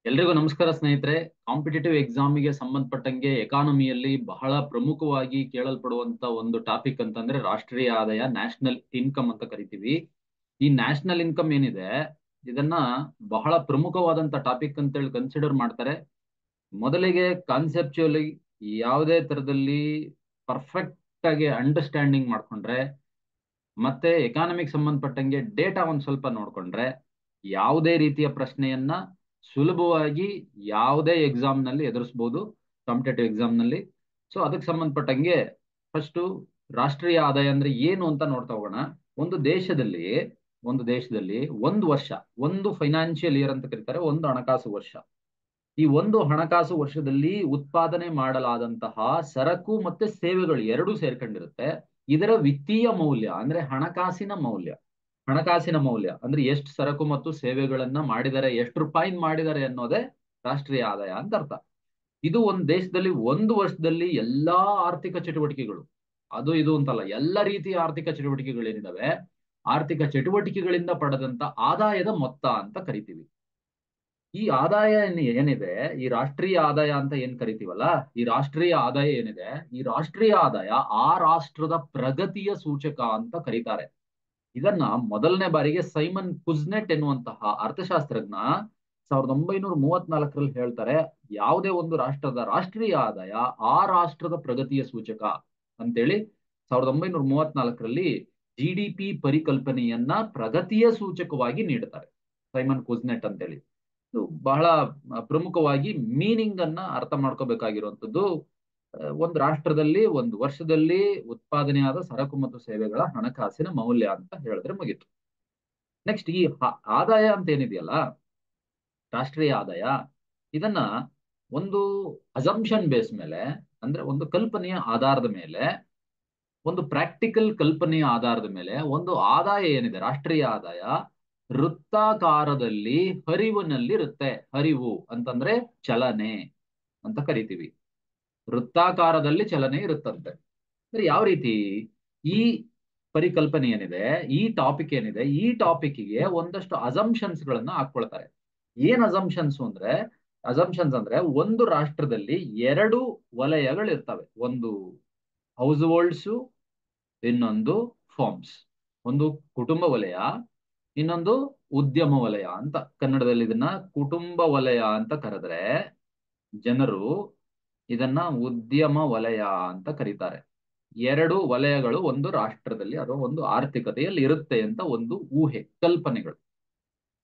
ಎಲ್ರಿಗೂ ನಮಸ್ಕಾರ ಸ್ನೇಹಿತರೆ. ಕಾಂಪಿಟೇಟಿವ್ ಎಕ್ಸಾಮಿಗೆ ಸಂಬಂಧಪಟ್ಟಂಗೆ ಎಕಾನಮಿಯಲ್ಲಿ ಬಹಳ ಪ್ರಮುಖವಾಗಿ ಕೇಳಲ್ಪಡುವಂತ ಒಂದು ಟಾಪಿಕ್ ಅಂತಂದ್ರೆ ರಾಷ್ಟ್ರೀಯ ಆದಾಯ, ನ್ಯಾಷನಲ್ ಇನ್ಕಮ್ ಅಂತ ಕರಿತೀವಿ. ಈ ನ್ಯಾಷನಲ್ ಇನ್ಕಮ್ ಏನಿದೆ, ಇದನ್ನ ಬಹಳ ಪ್ರಮುಖವಾದಂತ ಟಾಪಿಕ್ ಅಂತೇಳಿ ಕನ್ಸಿಡರ್ ಮಾಡ್ತಾರೆ. ಮೊದಲಿಗೆ ಕಾನ್ಸೆಪ್ಚುಯಲಿ ಯಾವುದೇ ತರದಲ್ಲಿ ಪರ್ಫೆಕ್ಟ್ ಆಗಿ ಅಂಡರ್ಸ್ಟ್ಯಾಂಡಿಂಗ್ ಮಾಡ್ಕೊಂಡ್ರೆ, ಮತ್ತೆ ಎಕಾನಮಿಕ್ ಸಂಬಂಧಪಟ್ಟಂಗೆ ಡೇಟಾ ಒಂದ್ ಸ್ವಲ್ಪ ನೋಡ್ಕೊಂಡ್ರೆ, ಯಾವುದೇ ರೀತಿಯ ಪ್ರಶ್ನೆಯನ್ನ ಸುಲಭವಾಗಿ ಯಾವುದೇ ಎಕ್ಸಾಮ್ ನಲ್ಲಿ ಎದುರಿಸಬಹುದು, ಕಾಂಪಿಟೇಟಿವ್ ಎಕ್ಸಾಮ್ ನಲ್ಲಿ. ಸೊ ಅದಕ್ಕೆ ಸಂಬಂಧಪಟ್ಟಂಗೆ ಫಸ್ಟ್ ರಾಷ್ಟ್ರೀಯ ಆದಾಯ ಅಂದ್ರೆ ಏನು ಅಂತ ನೋಡ್ತಾ ಹೋಗೋಣ. ಒಂದು ದೇಶದಲ್ಲಿ ಒಂದು ವರ್ಷ, ಒಂದು ಫೈನಾನ್ಷಿಯಲ್ ಇಯರ್ ಅಂತ ಕರೀತಾರೆ, ಒಂದು ಹಣಕಾಸು ವರ್ಷ. ಈ ಒಂದು ಹಣಕಾಸು ವರ್ಷದಲ್ಲಿ ಉತ್ಪಾದನೆ ಮಾಡಲಾದಂತಹ ಸರಕು ಮತ್ತೆ ಸೇವೆಗಳು ಎರಡೂ ಸೇರ್ಕೊಂಡಿರುತ್ತೆ. ಇದರ ವಿತ್ತೀಯ ಮೌಲ್ಯ ಅಂದ್ರೆ ಹಣಕಾಸಿನ ಮೌಲ್ಯ ಅಂದ್ರೆ ಎಷ್ಟು ಸರಕು ಮತ್ತು ಸೇವೆಗಳನ್ನ ಮಾಡಿದರೆ, ಎಷ್ಟು ರೂಪಾಯಿ ಮಾಡಿದ್ದಾರೆ ಅನ್ನೋದೇ ರಾಷ್ಟ್ರೀಯ ಆದಾಯ ಅಂತ ಅರ್ಥ. ಇದು ಒಂದು ದೇಶದಲ್ಲಿ ಒಂದು ವರ್ಷದಲ್ಲಿ ಎಲ್ಲಾ ಆರ್ಥಿಕ ಚಟುವಟಿಕೆಗಳು, ಅದು ಇದು ಅಂತಲ್ಲ, ಎಲ್ಲ ರೀತಿಯ ಆರ್ಥಿಕ ಚಟುವಟಿಕೆಗಳು ಏನಿದಾವೆ, ಆರ್ಥಿಕ ಚಟುವಟಿಕೆಗಳಿಂದ ಪಡೆದಂತ ಆದಾಯದ ಮೊತ್ತ ಅಂತ ಕರಿತೀವಿ. ಈ ಆದಾಯ ಏನಿದೆ, ಈ ರಾಷ್ಟ್ರೀಯ ಆದಾಯ ಅಂತ ಏನ್ ಕರಿತೀವಲ್ಲ, ಈ ರಾಷ್ಟ್ರೀಯ ಆದಾಯ ಏನಿದೆ, ಈ ರಾಷ್ಟ್ರೀಯ ಆದಾಯ ಆ ರಾಷ್ಟ್ರದ ಪ್ರಗತಿಯ ಸೂಚಕ ಅಂತ ಕರೀತಾರೆ. ಇದನ್ನ ಮೊದಲನೇ ಬಾರಿಗೆ ಸೈಮನ್ ಕುಜ್ನೆಟ್ ಎನ್ನುವಂತಹ ಅರ್ಥಶಾಸ್ತ್ರಜ್ಞ 1934ರಲ್ಲಿ ಹೇಳ್ತಾರೆ. ಯಾವುದೇ ಒಂದು ರಾಷ್ಟ್ರದ ರಾಷ್ಟ್ರೀಯ ಆದಾಯ ಆ ರಾಷ್ಟ್ರದ ಪ್ರಗತಿಯ ಸೂಚಕ ಅಂತೇಳಿ 1934ರಲ್ಲಿ GDP ಪರಿಕಲ್ಪನೆಯನ್ನ ಪ್ರಗತಿಯ ಸೂಚಕವಾಗಿ ನೀಡುತ್ತಾರೆ, ಸೈಮನ್ ಕುಜ್ನೆಟ್ ಅಂತೇಳಿ. ಇದು ಬಹಳ ಪ್ರಮುಖವಾಗಿ ಮೀನಿಂಗ್ ಅನ್ನ ಅರ್ಥ ಮಾಡ್ಕೋಬೇಕಾಗಿರುವಂತದ್ದು. ಒಂದು ರಾಷ್ಟ್ರದಲ್ಲಿ ಒಂದು ವರ್ಷದಲ್ಲಿ ಉತ್ಪಾದನೆಯಾದ ಸರಕು ಮತ್ತು ಸೇವೆಗಳ ಹಣಕಾಸಿನ ಮೌಲ್ಯ ಅಂತ ಹೇಳಿದ್ರೆ ಮುಗೀತು. ನೆಕ್ಸ್ಟ್ ಈ ಆದಾಯ ಅಂತ ಏನಿದೆಯಲ್ಲ, ರಾಷ್ಟ್ರೀಯ ಆದಾಯ, ಇದನ್ನ ಒಂದು ಅಸಂಪ್ಷನ್ ಬೇಸ್ ಮೇಲೆ, ಅಂದ್ರೆ ಒಂದು ಕಲ್ಪನೆಯ ಆಧಾರದ ಮೇಲೆ, ಒಂದು ಪ್ರಾಕ್ಟಿಕಲ್ ಕಲ್ಪನೆಯ ಆಧಾರದ ಮೇಲೆ ಒಂದು ಆದಾಯ ಏನಿದೆ, ರಾಷ್ಟ್ರೀಯ ಆದಾಯ ವೃತ್ತಾಕಾರದಲ್ಲಿ ಹರಿವಿನಲ್ಲಿರುತ್ತೆ. ಹರಿವು ಅಂತಂದ್ರೆ ಚಲನೆ ಅಂತ ಕರಿತೀವಿ. ವೃತ್ತಾಕಾರದಲ್ಲಿ ಚಲನೆ ಇರುತ್ತಂತೆ. ಅಂದ್ರೆ ಯಾವ ರೀತಿ? ಈ ಪರಿಕಲ್ಪನೆ ಏನಿದೆ, ಈ ಟಾಪಿಕ್ ಏನಿದೆ, ಈ ಟಾಪಿಕ್ಗೆ ಒಂದಷ್ಟು ಅಸಂಪ್ಷನ್ಸ್ ಗಳನ್ನ ಹಾಕೊಳ್ತಾರೆ. ಏನ್ ಅಸಂಪ್ಷನ್ಸ್ ಅಂದ್ರೆ ಒಂದು ರಾಷ್ಟ್ರದಲ್ಲಿ ಎರಡು ವಲಯಗಳು ಇರ್ತವೆ. ಒಂದು ಹೌಸ್ ಹೋಲ್ಡ್ಸ್, ಇನ್ನೊಂದು ಫಾರ್ಮ್ಸ್. ಒಂದು ಕುಟುಂಬ ವಲಯ, ಇನ್ನೊಂದು ಉದ್ಯಮ ವಲಯ ಅಂತ. ಕನ್ನಡದಲ್ಲಿ ಇದನ್ನ ಕುಟುಂಬ ವಲಯ ಅಂತ ಕರೆದ್ರೆ, ಜನರು ಇದನ್ನ ಉದ್ಯಮ ವಲಯ ಅಂತ ಕರೀತಾರೆ. ಎರಡು ವಲಯಗಳು ಒಂದು ರಾಷ್ಟ್ರದಲ್ಲಿ ಅಥವಾ ಒಂದು ಆರ್ಥಿಕತೆಯಲ್ಲಿ ಇರುತ್ತೆ ಅಂತ ಒಂದು ಊಹೆ, ಕಲ್ಪನೆಗಳು.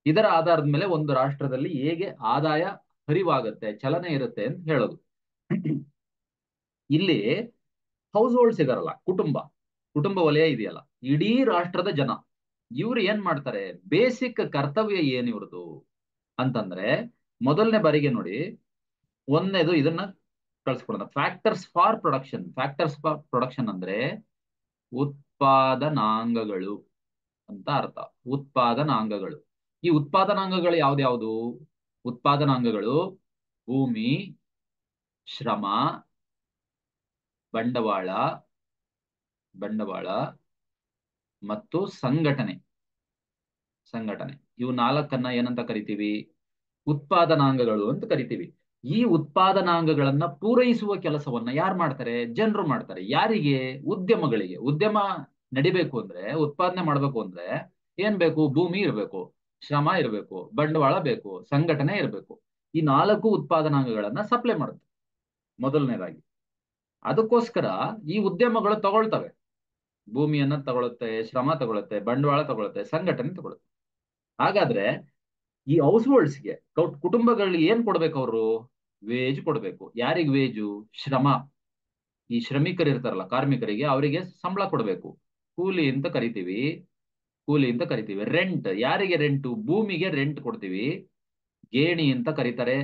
ಇದರ ಆಧಾರದ ಮೇಲೆ ಒಂದು ರಾಷ್ಟ್ರದಲ್ಲಿ ಹೇಗೆ ಆದಾಯ ಹರಿವಾಗುತ್ತೆ, ಚಲನೆ ಇರುತ್ತೆ ಅಂತ ಹೇಳೋದು. ಇಲ್ಲಿ ಹೌಸ್ ಹೋಲ್ಡ್ಸ್ ಇದಾರಲ್ಲ, ಕುಟುಂಬ ವಲಯ ಇದೆಯಲ್ಲ, ಇಡೀ ರಾಷ್ಟ್ರದ ಜನ, ಇವ್ರು ಏನ್ ಮಾಡ್ತಾರೆ, ಬೇಸಿಕ್ ಕರ್ತವ್ಯ ಏನ್ ಇವ್ರದು ಅಂತಂದ್ರೆ, ಮೊದಲನೇ ಬಾರಿಗೆ ನೋಡಿ, ಒಂದನೇದು ಇದನ್ನ ಕಳ್ಸ್ಕೊಡೋಣ. ಫ್ಯಾಕ್ಟರ್ಸ್ ಫಾರ್ ಪ್ರೊಡಕ್ಷನ್ ಅಂದ್ರೆ ಉತ್ಪಾದನಾಂಗಗಳು ಅಂತ ಅರ್ಥ. ಉತ್ಪಾದನಾಂಗಗಳು. ಈ ಉತ್ಪಾದನಾಂಗಗಳು ಯಾವ್ದ್ಯಾವ್ದು? ಉತ್ಪಾದನಾಂಗಗಳು ಭೂಮಿ, ಶ್ರಮ, ಬಂಡವಾಳ ಮತ್ತು ಸಂಘಟನೆ. ಇವು ನಾಲ್ಕನ್ನ ಏನಂತ ಕರಿತೀವಿ? ಉತ್ಪಾದನಾಂಗಗಳು ಅಂತ ಕರಿತೀವಿ. ಈ ಉತ್ಪಾದನಾಂಗಗಳನ್ನ ಪೂರೈಸುವ ಕೆಲಸವನ್ನ ಯಾರು ಮಾಡ್ತಾರೆ? ಜನರು ಮಾಡ್ತಾರೆ. ಯಾರಿಗೆ? ಉದ್ಯಮಗಳಿಗೆ. ಉದ್ಯಮ ನಡಿಬೇಕು ಅಂದ್ರೆ, ಉತ್ಪಾದನೆ ಮಾಡ್ಬೇಕು ಅಂದ್ರೆ ಏನ್ ಬೇಕು? ಭೂಮಿ ಇರಬೇಕು, ಶ್ರಮ ಇರಬೇಕು, ಬಂಡವಾಳ ಬೇಕು, ಸಂಘಟನೆ ಇರಬೇಕು. ಈ ನಾಲ್ಕು ಉತ್ಪಾದನಾಂಗಗಳನ್ನ ಸಪ್ಲೈ ಮಾಡುತ್ತೆ ಮೊದಲನೇದಾಗಿ. ಅದಕ್ಕೋಸ್ಕರ ಈ ಉದ್ಯಮಗಳು ತಗೊಳ್ತವೆ, ಭೂಮಿಯನ್ನ ತಗೊಳುತ್ತೆ, ಶ್ರಮ ತಗೊಳುತ್ತೆ, ಬಂಡವಾಳ ತಗೊಳುತ್ತೆ, ಸಂಘಟನೆ ತಗೊಳುತ್ತೆ. ಹಾಗಾದ್ರೆ ಈ ಹೌಸ್ ಹೋಲ್ಡ್ಸ್ಗೆ, ಕುಟುಂಬಗಳಿಗೆ ಏನ್ ಕೊಡ್ಬೇಕು? ಅವರು ವೇಜ್ ಕೊಡ್ಬೇಕು. ಯಾರಿಗೆ ವೇಜು? ಶ್ರಮ. ಈ ಶ್ರಮಿಕರು ಇರ್ತಾರಲ್ಲ, ಕಾರ್ಮಿಕರಿಗೆ, ಅವರಿಗೆ ಸಂಬಳ ಕೊಡ್ಬೇಕು. ಕೂಲಿ ಅಂತ ಕರಿತೀವಿ. ರೆಂಟ್. ಯಾರಿಗೆ ರೆಂಟು? ಭೂಮಿಗೆ ರೆಂಟ್ ಕೊಡ್ತೀವಿ. ಗೇಣಿ ಅಂತ ಕರೀತಾರೆ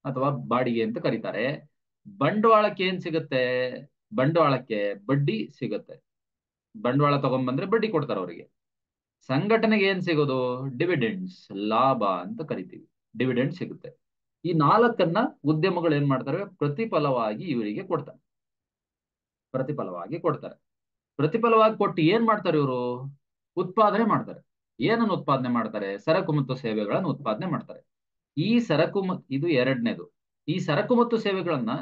ಅಥವಾ ಬಾಡಿಗೆ ಅಂತ ಕರೀತಾರೆ. ಬಂಡವಾಳಕ್ಕೆ ಏನ್ ಸಿಗುತ್ತೆ? ಬಂಡವಾಳಕ್ಕೆ ಬಡ್ಡಿ ಸಿಗುತ್ತೆ. ಬಂಡವಾಳ ತಗೊಂಡ್ಬಂದ್ರೆ ಬಡ್ಡಿ ಕೊಡ್ತಾರೆ ಅವರಿಗೆ. ಸಂಘಟನೆಗೆ ಏನ್ ಸಿಗೋದು? ಡಿವಿಡೆಂಡ್ಸ್, ಲಾಭ ಅಂತ ಕರಿತೀವಿ. ಡಿವಿಡೆಂಡ್ ಸಿಗುತ್ತೆ. ಈ ನಾಲ್ಕನ್ನ ಉದ್ಯಮಗಳು ಏನ್ ಮಾಡ್ತಾರೆ? ಪ್ರತಿಫಲವಾಗಿ ಇವರಿಗೆ ಕೊಡ್ತಾರೆ. ಪ್ರತಿಫಲವಾಗಿ ಕೊಟ್ಟು ಏನ್ ಮಾಡ್ತಾರೆ ಇವರು? ಉತ್ಪಾದನೆ ಮಾಡ್ತಾರೆ. ಏನನ್ನು ಉತ್ಪಾದನೆ ಮಾಡ್ತಾರೆ? ಸರಕು ಮತ್ತು ಸೇವೆಗಳನ್ನು ಉತ್ಪಾದನೆ ಮಾಡ್ತಾರೆ. ಈ ಸರಕು ಇದು ಎರಡನೇದು. ಈ ಸರಕು ಮತ್ತು ಸೇವೆಗಳನ್ನ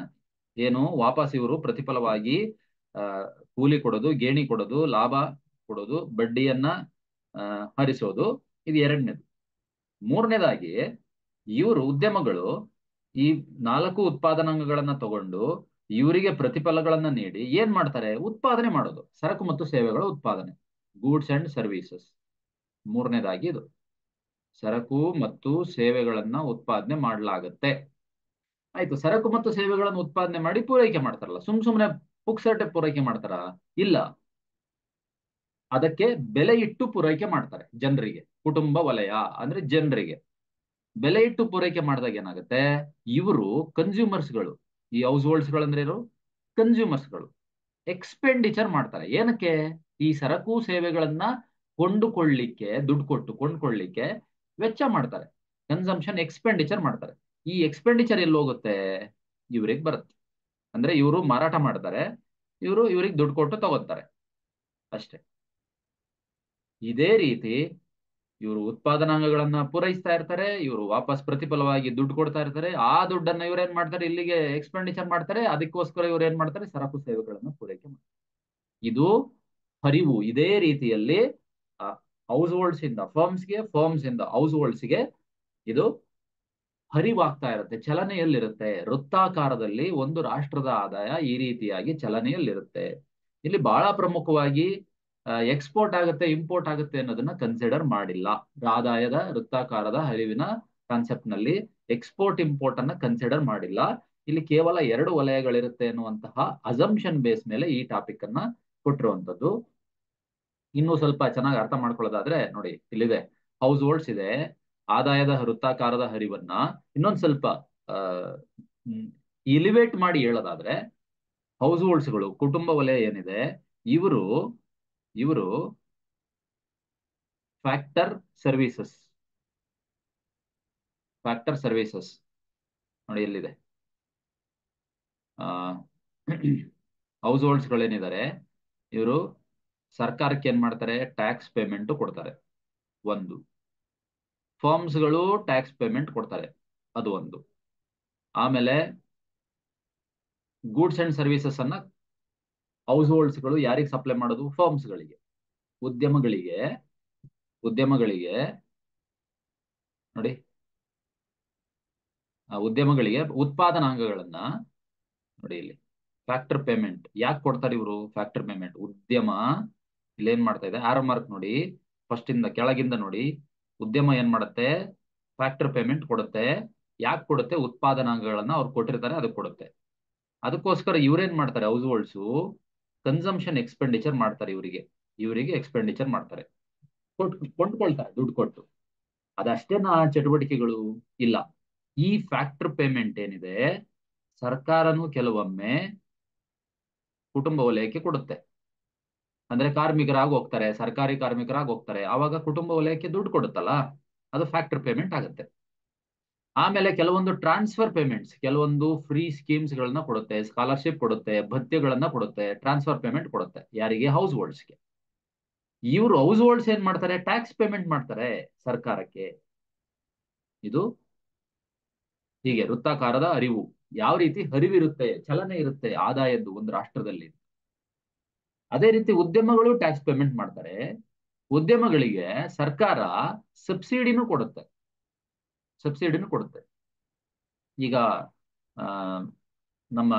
ಏನು ವಾಪಸ್ ಇವರು ಪ್ರತಿಫಲವಾಗಿ ಆ ಕೂಲಿ ಕೊಡೋದು, ಗೇಣಿ ಕೊಡೋದು, ಲಾಭ ಕೊಡೋದು, ಬಡ್ಡಿಯನ್ನ ಹರಿಸೋದು, ಇದು ಎರಡನೇದು. ಮೂರನೇದಾಗಿ ಇವರು ಉದ್ಯಮಗಳು ಈ 4 ಉತ್ಪಾದನಾಂಗಗಳನ್ನ ತಗೊಂಡು ಇವರಿಗೆ ಪ್ರತಿಫಲಗಳನ್ನ ನೀಡಿ ಏನ್ ಮಾಡ್ತಾರೆ? ಉತ್ಪಾದನೆ ಮಾಡೋದು, ಸರಕು ಮತ್ತು ಸೇವೆಗಳ ಉತ್ಪಾದನೆ, ಗೂಡ್ಸ್ ಅಂಡ್ ಸರ್ವಿಸಸ್. ಮೂರನೇದಾಗಿ ಇದು ಸರಕು ಮತ್ತು ಸೇವೆಗಳನ್ನ ಉತ್ಪಾದನೆ ಮಾಡಲಾಗುತ್ತೆ. ಆಯ್ತು, ಸರಕು ಮತ್ತು ಸೇವೆಗಳನ್ನು ಉತ್ಪಾದನೆ ಮಾಡಿ ಪೂರೈಕೆ ಮಾಡ್ತಾರಲ್ಲ, ಸುಮ್ನೆ ಪುಕ್ಸಟ್ಟೆ ಪೂರೈಕೆ ಮಾಡ್ತಾರ? ಇಲ್ಲ, ಅದಕ್ಕೆ ಬೆಲೆ ಇಟ್ಟು ಪೂರೈಕೆ ಮಾಡ್ತಾರೆ ಜನರಿಗೆ. ಕುಟುಂಬ ವಲಯ ಅಂದ್ರೆ ಜನರಿಗೆ ಬೆಲೆ ಇಟ್ಟು ಪೂರೈಕೆ ಮಾಡಿದಾಗ ಏನಾಗುತ್ತೆ? ಇವರು ಕನ್ಸ್ಯೂಮರ್ಸ್ಗಳು, ಈ ಹೌಸ್ ಹೋಲ್ಡ್ಸ್ ಗಳಂದ್ರೆ ಇವರು ಕನ್ಸ್ಯೂಮರ್ಸ್ಗಳು ಎಕ್ಸ್ಪೆಂಡಿಚರ್ ಮಾಡ್ತಾರೆ. ಏನಕ್ಕೆ? ಈ ಸರಕು ಸೇವೆಗಳನ್ನ ಕೊಂಡುಕೊಳ್ಳಿಕ್ಕೆ, ದುಡ್ಡು ಕೊಟ್ಟು ಕೊಂಡ್ಕೊಳ್ಳಿಕ್ಕೆ ವೆಚ್ಚ ಮಾಡ್ತಾರೆ, ಕನ್ಸಂಪ್ಷನ್ ಎಕ್ಸ್ಪೆಂಡಿಚರ್ ಮಾಡ್ತಾರೆ. ಈ ಎಕ್ಸ್ಪೆಂಡಿಚರ್ ಎಲ್ಲಿ ಹೋಗುತ್ತೆ? ಇವ್ರಿಗೆ ಬರುತ್ತೆ. ಅಂದ್ರೆ ಇವರು ಮಾರಾಟ ಮಾಡ್ತಾರೆ, ಇವ್ರಿಗೆ ದುಡ್ಡು ಕೊಟ್ಟು ತಗೋತಾರೆ ಅಷ್ಟೇ. ಇದೇ ರೀತಿ ಇವರು ಉತ್ಪಾದನಾಂಗಗಳನ್ನ ಪೂರೈಸ್ತಾ ಇರ್ತಾರೆ, ಇವರು ವಾಪಸ್ ಪ್ರತಿಫಲವಾಗಿ ದುಡ್ಡು ಕೊಡ್ತಾ ಇರ್ತಾರೆ. ಆ ದುಡ್ಡನ್ನ ಇವ್ರೇನ್ ಮಾಡ್ತಾರೆ? ಇಲ್ಲಿಗೆ ಎಕ್ಸ್ಪೆಂಡಿಚರ್ ಮಾಡ್ತಾರೆ. ಅದಕ್ಕೋಸ್ಕರ ಇವ್ರು ಏನ್ ಮಾಡ್ತಾರೆ? ಸರಕು ಸೇವೆಗಳನ್ನ ಪೂರೈಕೆ ಮಾಡ್ತಾರೆ. ಇದು ಹರಿವು. ಇದೇ ರೀತಿಯಲ್ಲಿ ಹೌಸ್ ಹೋಲ್ಡ್ಸ್ ಇಂದ ಫರ್ಮ್ಸ್ಗೆ, ಫರ್ಮ್ಸ್ ಇಂದ ಹೌಸ್ ಹೋಲ್ಡ್ಸ್ಗೆ ಇದು ಹರಿವಾಗ್ತಾ ಇರುತ್ತೆ, ಚಲನೆಯಲ್ಲಿರುತ್ತೆ. ವೃತ್ತಾಕಾರದಲ್ಲಿ ಒಂದು ರಾಷ್ಟ್ರದ ಆದಾಯ ಈ ರೀತಿಯಾಗಿ ಚಲನೆಯಲ್ಲಿರುತ್ತೆ. ಇಲ್ಲಿ ಬಹಳ ಪ್ರಮುಖವಾಗಿ ಎಕ್ಸ್ಪೋರ್ಟ್ ಆಗುತ್ತೆ, ಇಂಪೋರ್ಟ್ ಆಗುತ್ತೆ ಅನ್ನೋದನ್ನ ಕನ್ಸಿಡರ್ ಮಾಡಿಲ್ಲ. ಆದಾಯದ ವೃತ್ತಾಕಾರದ ಹರಿವಿನ ಕಾನ್ಸೆಪ್ಟ್ ನಲ್ಲಿ ಎಕ್ಸ್ಪೋರ್ಟ್ ಇಂಪೋರ್ಟ್ ಅನ್ನ ಕನ್ಸಿಡರ್ ಮಾಡಿಲ್ಲ. ಇಲ್ಲಿ ಕೇವಲ 2 ವಲಯಗಳಿರುತ್ತೆ ಅನ್ನುವಂತಹ ಅಸಂಪ್ಷನ್ ಬೇಸ್ ಮೇಲೆ ಈ ಟಾಪಿಕ್ ಅನ್ನ ಕೊಟ್ಟಿರುವಂತದ್ದು. ಇನ್ನೂ ಸ್ವಲ್ಪ ಚೆನ್ನಾಗಿ ಅರ್ಥ ಮಾಡ್ಕೊಳ್ಳೋದಾದ್ರೆ ನೋಡಿ, ಇಲ್ಲಿದೆ ಹೌಸ್ ಹೋಲ್ಡ್ಸ್ ಇದೆ, ಆದಾಯದ ವೃತ್ತಾಕಾರದ ಹರಿವನ್ನ ಇನ್ನೊಂದು ಸ್ವಲ್ಪ ಇಲಿವೇಟ್ ಮಾಡಿ ಹೇಳೋದಾದ್ರೆ, ಹೌಸ್ ಹೋಲ್ಡ್ಸ್ಗಳು, ಕುಟುಂಬ ವಲಯ ಏನಿದೆ, ಇವರು ಫ್ಯಾಕ್ಟರ್ ಸರ್ವಿಸಸ್ ನೋಡಿ ಎಲ್ಲಿದೆ. ಹೌಸ್ ಹೋಲ್ಡ್ಸ್ಗಳೇನಿದ್ದಾರೆ ಇವರು ಸರ್ಕಾರಕ್ಕೆ ಏನ್ ಮಾಡ್ತಾರೆ? ಟ್ಯಾಕ್ಸ್ ಪೇಮೆಂಟ್ ಕೊಡ್ತಾರೆ, ಒಂದು. ಫರ್ಮ್ಸ್ಗಳು ಟ್ಯಾಕ್ಸ್ ಪೇಮೆಂಟ್ ಕೊಡ್ತಾರೆ, ಅದು ಒಂದು. ಆಮೇಲೆ ಗೂಡ್ಸ್ ಅಂಡ್ ಸರ್ವಿಸಸ್ ಅನ್ನ ಹೌಸ್ ಹೋಲ್ಡ್ಸ್ಗಳು ಯಾರಿಗೆ ಸಪ್ಲೈ ಮಾಡೋದು? ಫರ್ಮ್ಸ್ಗಳಿಗೆ, ಉದ್ಯಮಗಳಿಗೆ ನೋಡಿ, ಉದ್ಯಮಗಳಿಗೆ ಉತ್ಪಾದನಾಂಗಗಳನ್ನ ನೋಡಿ ಇಲ್ಲಿ ಫ್ಯಾಕ್ಟರ್ ಪೇಮೆಂಟ್ ಯಾಕೆ ಕೊಡ್ತಾರೆ ಇವರು? ಫ್ಯಾಕ್ಟರ್ ಪೇಮೆಂಟ್ ಉದ್ಯಮ ಇಲ್ಲೇನ್ ಮಾಡ್ತಾ ಇದೆ? ಆರೋ ಮಾರ್ಕ್ ನೋಡಿ, ಫಸ್ಟ್ ಇಂದ ಕೆಳಗಿಂದ ನೋಡಿ. ಉದ್ಯಮ ಏನ್ ಮಾಡುತ್ತೆ? ಫ್ಯಾಕ್ಟರ್ ಪೇಮೆಂಟ್ ಕೊಡುತ್ತೆ. ಯಾಕೆ ಕೊಡುತ್ತೆ? ಉತ್ಪಾದನಾಂಗಗಳನ್ನ ಅವ್ರು ಕೊಟ್ಟಿರ್ತಾರೆ, ಅದಕ್ಕೆ ಕೊಡುತ್ತೆ. ಅದಕ್ಕೋಸ್ಕರ ಇವ್ರೇನ್ ಮಾಡ್ತಾರೆ? ಹೌಸ್ ಹೋಲ್ಡ್ಸು ಕನ್ಸಂಪ್ಷನ್ ಎಕ್ಸ್ಪೆಂಡಿಚರ್ ಮಾಡ್ತಾರೆ, ಇವರಿಗೆ ಎಕ್ಸ್ಪೆಂಡಿಚರ್ ಮಾಡ್ತಾರೆ, ಕೊಂಡ್ಕೊಳ್ತಾರೆ ದುಡ್ಡು ಕೊಟ್ಟು. ಅದಷ್ಟೇನಾ ಚಟುವಟಿಕೆಗಳು? ಇಲ್ಲ. ಈ ಫ್ಯಾಕ್ಟರ್ ಪೇಮೆಂಟ್ ಏನಿದೆ, ಸರ್ಕಾರನು ಕೆಲವೊಮ್ಮೆ ಕುಟುಂಬ ವಲಯಕ್ಕೆ ಕೊಡುತ್ತೆ. ಅಂದ್ರೆ ಕಾರ್ಮಿಕರಾಗಿ ಹೋಗ್ತಾರೆ, ಸರ್ಕಾರಿ ಕಾರ್ಮಿಕರಾಗಿ ಹೋಗ್ತಾರೆ, ಆವಾಗ ಕುಟುಂಬ ವಲಯಕ್ಕೆ ದುಡ್ಡು ಕೊಡುತ್ತಲ್ಲ, ಅದು ಫ್ಯಾಕ್ಟರ್ ಪೇಮೆಂಟ್ ಆಗುತ್ತೆ. ಆಮೇಲೆ ಕೆಲವೊಂದು ಟ್ರಾನ್ಸ್ಫರ್ ಪೇಮೆಂಟ್ಸ್, ಕೆಲವೊಂದು ಫ್ರೀ ಸ್ಕೀಮ್ಸ್ ಗಳನ್ನ ಕೊಡುತ್ತೆ, ಸ್ಕಾಲರ್ಶಿಪ್ ಕೊಡುತ್ತೆ, ಭತ್ಯೆಗಳನ್ನ ಕೊಡುತ್ತೆ, ಟ್ರಾನ್ಸ್ಫರ್ ಪೇಮೆಂಟ್ ಕೊಡುತ್ತೆ. ಯಾರಿಗೆ? ಹೌಸ್ ಹೋಲ್ಡ್ಸ್ಗೆ. ಇವರು ಹೌಸ್ ಹೋಲ್ಡ್ಸ್ ಏನ್ ಮಾಡ್ತಾರೆ? ಟ್ಯಾಕ್ಸ್ ಪೇಮೆಂಟ್ ಮಾಡ್ತಾರೆ ಸರ್ಕಾರಕ್ಕೆ. ಇದು ಹೀಗೆ ವೃತ್ತಾಕಾರದ ಅರಿವು. ಯಾವ ರೀತಿ ಹರಿವಿರುತ್ತೆ, ಚಲನೆ ಇರುತ್ತೆ ಆದಾಯದ್ದು ಒಂದು ರಾಷ್ಟ್ರದಲ್ಲಿ. ಅದೇ ರೀತಿ ಉದ್ಯಮಗಳು ಟ್ಯಾಕ್ಸ್ ಪೇಮೆಂಟ್ ಮಾಡ್ತಾರೆ. ಉದ್ಯಮಗಳಿಗೆ ಸರ್ಕಾರ ಸಬ್ಸಿಡಿನೂ ಕೊಡುತ್ತೆ. ಈಗ ನಮ್ಮ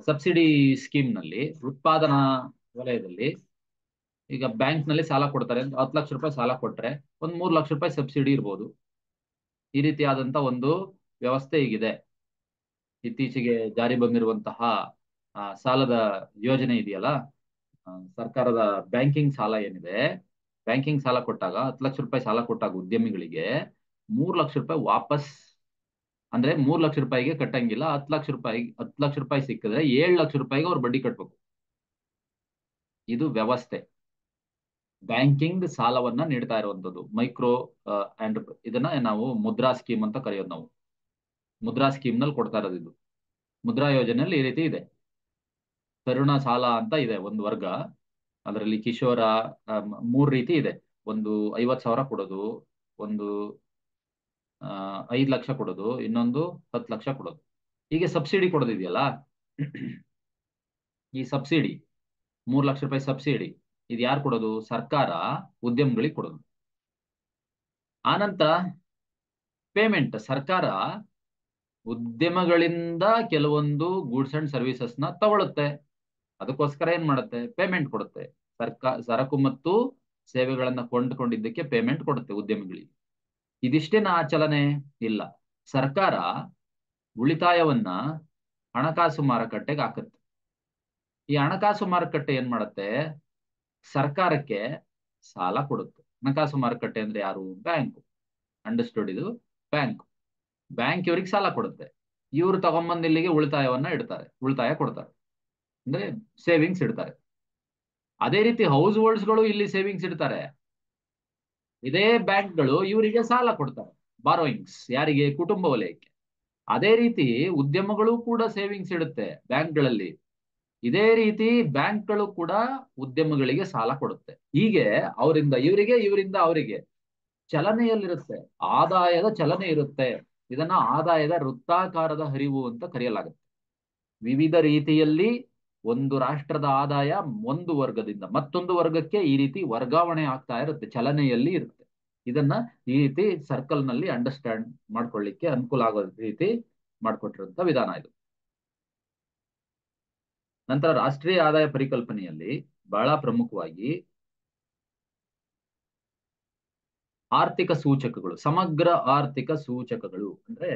ಸಬ್ಸಿಡಿ ಸ್ಕೀಮ್ ನಲ್ಲಿ ಉತ್ಪಾದನಾ ವಲಯದಲ್ಲಿ ಈಗ ಬ್ಯಾಂಕ್ ನಲ್ಲಿ ಸಾಲ ಕೊಡ್ತಾರೆ. 10 ಲಕ್ಷ ರೂಪಾಯಿ ಸಾಲ ಕೊಟ್ರೆ ಒಂದು 3 ಲಕ್ಷ ರೂಪಾಯಿ ಸಬ್ಸಿಡಿ ಇರ್ಬೋದು. ಈ ರೀತಿಯಾದಂತ ಒಂದು ವ್ಯವಸ್ಥೆ ಈಗಿದೆ. ಇತ್ತೀಚೆಗೆ ಜಾರಿ ಬಂದಿರುವಂತಹ ಸಾಲದ ಯೋಜನೆ ಇದೆಯಲ್ಲ, ಸರ್ಕಾರದ ಬ್ಯಾಂಕಿಂಗ್ ಸಾಲ ಏನಿದೆ, ಬ್ಯಾಂಕಿಂಗ್ ಸಾಲ ಕೊಟ್ಟಾಗ 10 ಲಕ್ಷ ರೂಪಾಯಿ ಸಾಲ ಕೊಟ್ಟಾಗ ಉದ್ಯಮಿಗಳಿಗೆ 3 ಲಕ್ಷ ರೂಪಾಯಿ ವಾಪಸ್, ಅಂದ್ರೆ 3 ಲಕ್ಷ ರೂಪಾಯಿಗೆ ಕಟ್ಟಂಗಿಲ್ಲ. 10 ಲಕ್ಷ ರೂಪಾಯಿ ಸಿಕ್ಕಿದ್ರೆ 7 ಲಕ್ಷ ರೂಪಾಯಿಗೆ ಅವ್ರು ಬಡ್ಡಿ ಕಟ್ಬೇಕು. ಇದು ವ್ಯವಸ್ಥೆ. ಬ್ಯಾಂಕಿಂಗ್ ಸಾಲವನ್ನ ನೀಡ್ತಾ ಇರುವಂತದ್ದು ಮೈಕ್ರೋ ಅಂಡ್ ಇದನ್ನ ನಾವು ಮುದ್ರಾ ಸ್ಕೀಮ್ ಅಂತ ಕರೆಯೋದು. ನಾವು ಮುದ್ರಾ ಸ್ಕೀಮ್ ನಲ್ಲಿ ಕೊಡ್ತಾ ಇರೋದು ಇದು. ಮುದ್ರಾ ಯೋಜನೆಯಲ್ಲಿ ಈ ರೀತಿ ಇದೆ. ತರುಣ ಸಾಲ ಅಂತ ಇದೆ ಒಂದು ವರ್ಗ, ಅದರಲ್ಲಿ ಕಿಶೋರ 3 ರೀತಿ ಇದೆ. ಒಂದು 50,000 ಕೊಡೋದು, ಒಂದು 5 ಲಕ್ಷ ಕೊಡೋದು, ಇನ್ನೊಂದು 10 ಲಕ್ಷ ಕೊಡೋದು. ಹೀಗೆ ಸಬ್ಸಿಡಿ ಕೊಡೋದಿದೆಯಲ್ಲ, ಈ ಸಬ್ಸಿಡಿ 3 ಲಕ್ಷ ರೂಪಾಯಿ ಸಬ್ಸಿಡಿ, ಇದು ಯಾರು ಕೊಡೋದು? ಸರ್ಕಾರ ಉದ್ಯಮಗಳಿಗೆ ಕೊಡೋದು. ಆನಂತರ ಪೇಮೆಂಟ್, ಸರ್ಕಾರ ಉದ್ಯಮಗಳಿಂದ ಕೆಲವೊಂದು ಗೂಡ್ಸ್ ಅಂಡ್ ಸರ್ವಿಸಸ್ ನ ತಗೊಳುತ್ತೆ. ಅದಕ್ಕೋಸ್ಕರ ಏನ್ ಮಾಡುತ್ತೆ? ಪೇಮೆಂಟ್ ಕೊಡುತ್ತೆ. ಸರಕು ಮತ್ತು ಸೇವೆಗಳನ್ನ ಕೊಂಡುಕೊಂಡಿದ್ದಕ್ಕೆ ಪೇಮೆಂಟ್ ಕೊಡುತ್ತೆ ಉದ್ಯಮಿಗಳಿಗೆ. ಇದಿಷ್ಟೇನಾ ಚಲನೆ? ಇಲ್ಲ. ಸರ್ಕಾರ ಉಳಿತಾಯವನ್ನ ಹಣಕಾಸು ಮಾರುಕಟ್ಟೆಗೆ ಹಾಕುತ್ತೆ. ಈ ಹಣಕಾಸು ಮಾರುಕಟ್ಟೆ ಏನ್ ಮಾಡುತ್ತೆ? ಸರ್ಕಾರಕ್ಕೆ ಸಾಲ ಕೊಡುತ್ತೆ. ಹಣಕಾಸು ಮಾರುಕಟ್ಟೆ ಅಂದ್ರೆ ಯಾರು? ಬ್ಯಾಂಕ್. ಅಂಡರ್ಸ್ಟುಡ್? ಇದು ಬ್ಯಾಂಕ್. ಬ್ಯಾಂಕ್ ಇವರಿಗೆ ಸಾಲ ಕೊಡುತ್ತೆ. ಇವರು ತಗೊಂಬಂದು ಇಲ್ಲಿಗೆ ಉಳಿತಾಯವನ್ನ ಇಡ್ತಾರೆ, ಉಳಿತಾಯ ಕೊಡ್ತಾರೆ, ಅಂದ್ರೆ ಸೇವಿಂಗ್ಸ್ ಇಡ್ತಾರೆ. ಅದೇ ರೀತಿ ಹೌಸ್ ಹೋಲ್ಡ್ಸ್ಗಳು ಇಲ್ಲಿ ಸೇವಿಂಗ್ಸ್ ಇಡ್ತಾರೆ. ಇದೇ ಬ್ಯಾಂಕ್ಗಳು ಇವರಿಗೆ ಸಾಲ ಕೊಡ್ತಾರೆ, ಬಾರೋಯಿಂಗ್ಸ್. ಯಾರಿಗೆ? ಕುಟುಂಬ ವಲಯಕ್ಕೆ. ಅದೇ ರೀತಿ ಉದ್ಯಮಗಳು ಕೂಡ ಸೇವಿಂಗ್ಸ್ ಇಡುತ್ತೆ ಬ್ಯಾಂಕ್ಗಳಲ್ಲಿ. ಇದೇ ರೀತಿ ಬ್ಯಾಂಕ್ಗಳು ಕೂಡ ಉದ್ಯಮಗಳಿಗೆ ಸಾಲ ಕೊಡುತ್ತೆ. ಹೀಗೆ ಅವರಿಂದ ಇವರಿಗೆ, ಇವರಿಂದ ಅವರಿಗೆ ಚಲನೆಯಲ್ಲಿರುತ್ತೆ, ಆದಾಯದ ಚಲನೆ ಇರುತ್ತೆ. ಇದನ್ನ ಆದಾಯದ ವೃತ್ತಾಕಾರದ ಹರಿವು ಅಂತ ಕರೆಯಲಾಗುತ್ತೆ. ವಿವಿಧ ರೀತಿಯಲ್ಲಿ ಒಂದು ರಾಷ್ಟ್ರದ ಆದಾಯ ಒಂದು ವರ್ಗದಿಂದ ಮತ್ತೊಂದು ವರ್ಗಕ್ಕೆ ಈ ರೀತಿ ವರ್ಗಾವಣೆ ಆಗ್ತಾ ಇರುತ್ತೆ, ಚಲನೆಯಲ್ಲಿ ಇರುತ್ತೆ. ಇದನ್ನ ಈ ರೀತಿ ಸರ್ಕಲ್ ನಲ್ಲಿ ಅಂಡರ್ಸ್ಟ್ಯಾಂಡ್ ಮಾಡ್ಕೊಳ್ಳಿಕ್ಕೆ ಅನುಕೂಲ ಆಗೋ ರೀತಿ ಮಾಡ್ಕೊಟ್ಟಿರುವಂತ ವಿಧಾನ ಇದು. ನಂತರ ರಾಷ್ಟ್ರೀಯ ಆದಾಯ ಪರಿಕಲ್ಪನೆಯಲ್ಲಿ ಬಹಳ ಪ್ರಮುಖವಾಗಿ ಆರ್ಥಿಕ ಸೂಚಕಗಳು, ಸಮಗ್ರ ಆರ್ಥಿಕ ಸೂಚಕಗಳು ಅಂದ್ರೆ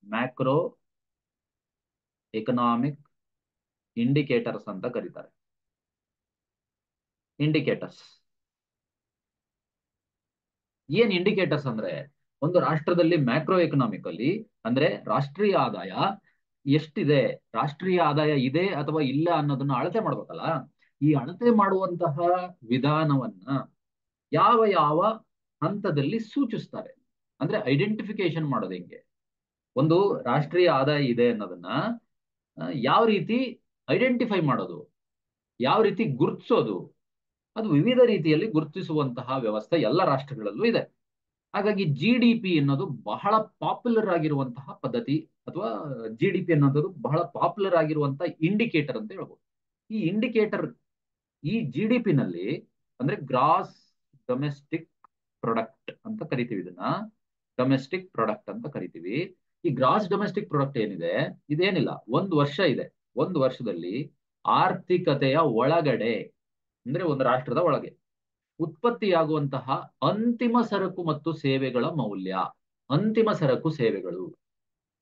ಮ್ಯಾಕ್ರೋ ಎಕನಾಮಿಕ್ ಇಂಡಿಕೇಟರ್ಸ್ ಅಂತ ಕರೀತಾರೆ. ಇಂಡಿಕೇಟರ್ಸ್ ಏನ್? ಇಂಡಿಕೇಟರ್ಸ್ ಅಂದ್ರೆ ಒಂದು ರಾಷ್ಟ್ರದಲ್ಲಿ ಮ್ಯಾಕ್ರೋ ಎಕನಾಮಿಕ್ ಅಲ್ಲಿ ಅಂದ್ರೆ ರಾಷ್ಟ್ರೀಯ ಆದಾಯ ಎಷ್ಟಿದೆ, ರಾಷ್ಟ್ರೀಯ ಆದಾಯ ಇದೆ ಅಥವಾ ಇಲ್ಲ ಅನ್ನೋದನ್ನ ಅಳತೆ ಮಾಡ್ಬೇಕಲ್ಲ. ಈ ಅಳತೆ ಮಾಡುವಂತಹ ವಿಧಾನವನ್ನ ಯಾವ ಯಾವ ಹಂತದಲ್ಲಿ ಸೂಚಿಸ್ತಾರೆ ಅಂದ್ರೆ ಐಡೆಂಟಿಫಿಕೇಶನ್ ಮಾಡೋದು ಹೆಂಗೆ? ಒಂದು ರಾಷ್ಟ್ರೀಯ ಆದಾಯ ಇದೆ ಅನ್ನೋದನ್ನ ಯಾವ ರೀತಿ ಐಡೆಂಟಿಫೈ ಮಾಡೋದು, ಯಾವ ರೀತಿ ಗುರುತಿಸೋದು? ಅದು ವಿವಿಧ ರೀತಿಯಲ್ಲಿ ಗುರುತಿಸುವಂತಹ ವ್ಯವಸ್ಥೆ ಎಲ್ಲ ರಾಷ್ಟ್ರಗಳಲ್ಲೂ ಇದೆ. ಹಾಗಾಗಿ GDP ಅನ್ನೋದು ಬಹಳ ಪಾಪ್ಯುಲರ್ ಆಗಿರುವಂತಹ ಪದ್ಧತಿ, ಅಥವಾ GDP ಅನ್ನೋದು ಬಹಳ ಪಾಪ್ಯುಲರ್ ಆಗಿರುವಂತಹ ಇಂಡಿಕೇಟರ್ ಅಂತ ಹೇಳ್ಬೋದು. ಈ ಇಂಡಿಕೇಟರ್, ಈ GDP ನಲ್ಲಿ ಅಂದ್ರೆ ಗ್ರಾಸ್ ಡೊಮೆಸ್ಟಿಕ್ ಪ್ರೊಡಕ್ಟ್ ಅಂತ ಕರಿತೀವಿ, ಇದನ್ನ ಡೊಮೆಸ್ಟಿಕ್ ಪ್ರಾಡಕ್ಟ್ ಅಂತ ಕರಿತೀವಿ. ಈ ಗ್ರಾಸ್ ಡೊಮೆಸ್ಟಿಕ್ ಪ್ರಾಡಕ್ಟ್ ಏನಿದೆ, ಇದೇನಿಲ್ಲ, ಒಂದು ವರ್ಷ ಇದೆ. ಒಂದು ವರ್ಷದಲ್ಲಿ ಆರ್ಥಿಕತೆಯ ಒಳಗಡೆ ಅಂದ್ರೆ ಒಂದು ರಾಷ್ಟ್ರದ ಒಳಗೆ ಉತ್ಪತ್ತಿಯಾಗುವಂತಹ ಅಂತಿಮ ಸರಕು ಮತ್ತು ಸೇವೆಗಳ ಮೌಲ್ಯ, ಅಂತಿಮ ಸರಕು ಸೇವೆಗಳು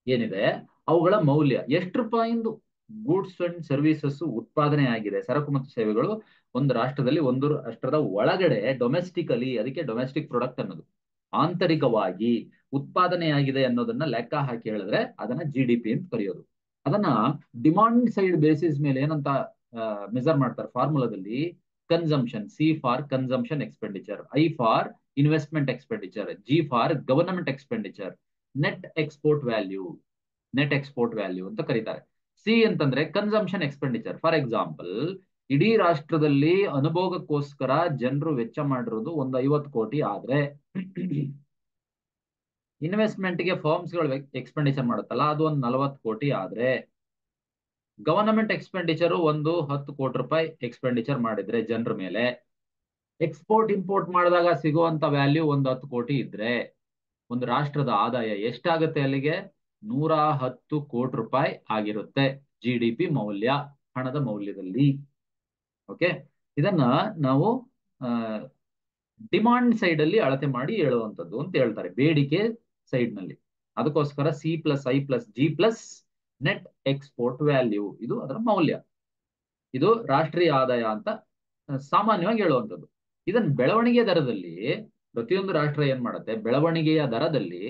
ಏನಿದೆ ಅವುಗಳ ಮೌಲ್ಯ ಎಷ್ಟು ರೂಪಾಯಿಂದು ಗೂಡ್ಸ್ ಅಂಡ್ ಸರ್ವಿಸಸ್ ಉತ್ಪಾದನೆ ಆಗಿದೆ, ಸರಕು ಮತ್ತು ಸೇವೆಗಳು ಒಂದು ರಾಷ್ಟ್ರದಲ್ಲಿ, ಒಂದು ರಾಷ್ಟ್ರದ ಒಳಗಡೆ ಡೊಮೆಸ್ಟಿಕಲಿ, ಅದಕ್ಕೆ ಡೊಮೆಸ್ಟಿಕ್ ಪ್ರಾಡಕ್ಟ್ ಅನ್ನೋದು, ಆಂತರಿಕವಾಗಿ ಉತ್ಪಾದನೆ ಆಗಿದೆ ಅನ್ನೋದನ್ನ ಲೆಕ್ಕ ಹಾಕಿ ಹೇಳಿದ್ರೆ ಅದನ್ನ GDP ಅಂತ ಕರೆಯೋದು. ಅದನ್ನ ಡಿಮಾಂಡ್ ಸೈಡ್ ಬೇಸಿಸ್ ಮೇಲೆ ಏನಂತ ಮೆಜರ್ ಮಾಡ್ತಾರೆ ಫಾರ್ಮುಲಾದಲ್ಲಿ? Consumption. C for consumption expenditure, I for investment expenditure, G for government expenditure, net export value, net export value ಅಂತ ಕರೀತಾರೆ. C ಅಂತಂದ್ರೆ ಕನ್ಸಂಪ್ಷನ್ ಎಕ್ಸ್ಪೆಂಡಿಚರ್. ಫಾರ್ ಎಕ್ಸಾಂಪಲ್, ಇಡೀ ರಾಷ್ಟ್ರದಲ್ಲಿ ಅನುಭೋಗಕ್ಕೋಸ್ಕರ ಜನರು ವೆಚ್ಚ ಮಾಡಿರೋದು ಒಂದು 50 ಕೋಟಿ ಆದ್ರೆ ಇನ್ವೆಸ್ಟ್ಮೆಂಟ್ಗೆ ಫರ್ಮ್ಸ್ಗಳು ಎಕ್ಸ್ಪೆಂಡಿಚರ್ ಮಾಡುತ್ತಲ್ಲ ಅದು ಒಂದು 40 ಕೋಟಿ ಆದ್ರೆ, ಗವರ್ನಮೆಂಟ್ ಎಕ್ಸ್ಪೆಂಡಿಚರ್ ಒಂದು 10 ಕೋಟಿ ರೂಪಾಯಿ ಎಕ್ಸ್ಪೆಂಡಿಚರ್ ಮಾಡಿದ್ರೆ ಜನರ ಮೇಲೆ, ಎಕ್ಸ್ಪೋರ್ಟ್ ಇಂಪೋರ್ಟ್ ಮಾಡಿದಾಗ ಸಿಗುವಂತ ವ್ಯಾಲ್ಯೂ ಒಂದು 10 ಕೋಟಿ ಇದ್ರೆ ಒಂದು ರಾಷ್ಟ್ರದ ಆದಾಯ ಎಷ್ಟಾಗುತ್ತೆ? ಅಲ್ಲಿಗೆ 110 ಕೋಟಿ ರೂಪಾಯಿ ಆಗಿರುತ್ತೆ GDP ಮೌಲ್ಯ, ಹಣದ ಮೌಲ್ಯದಲ್ಲಿ. ಓಕೆ, ಇದನ್ನ ನಾವು ಡಿಮಾಂಡ್ ಸೈಡ್ ಅಲ್ಲಿ ಅಳತೆ ಮಾಡಿ ಹೇಳುವಂಥದ್ದು ಅಂತ ಹೇಳ್ತಾರೆ, ಬೇಡಿಕೆ ಸೈಡ್ ನಲ್ಲಿ. ಅದಕ್ಕೋಸ್ಕರ C+I+G+ ನೆಟ್ ಎಕ್ಸ್ಪೋರ್ಟ್ ವ್ಯಾಲ್ಯೂ, ಇದು ಅದರ ಮೌಲ್ಯ. ಇದು ರಾಷ್ಟ್ರೀಯ ಆದಾಯ ಅಂತ ಸಾಮಾನ್ಯವಾಗಿ ಹೇಳುವಂಥದ್ದು. ಇದನ್ನ ಬೆಳವಣಿಗೆ ದರದಲ್ಲಿ ಪ್ರತಿಯೊಂದು ರಾಷ್ಟ್ರ ಏನ್ ಮಾಡುತ್ತೆ? ಬೆಳವಣಿಗೆಯ ದರದಲ್ಲಿ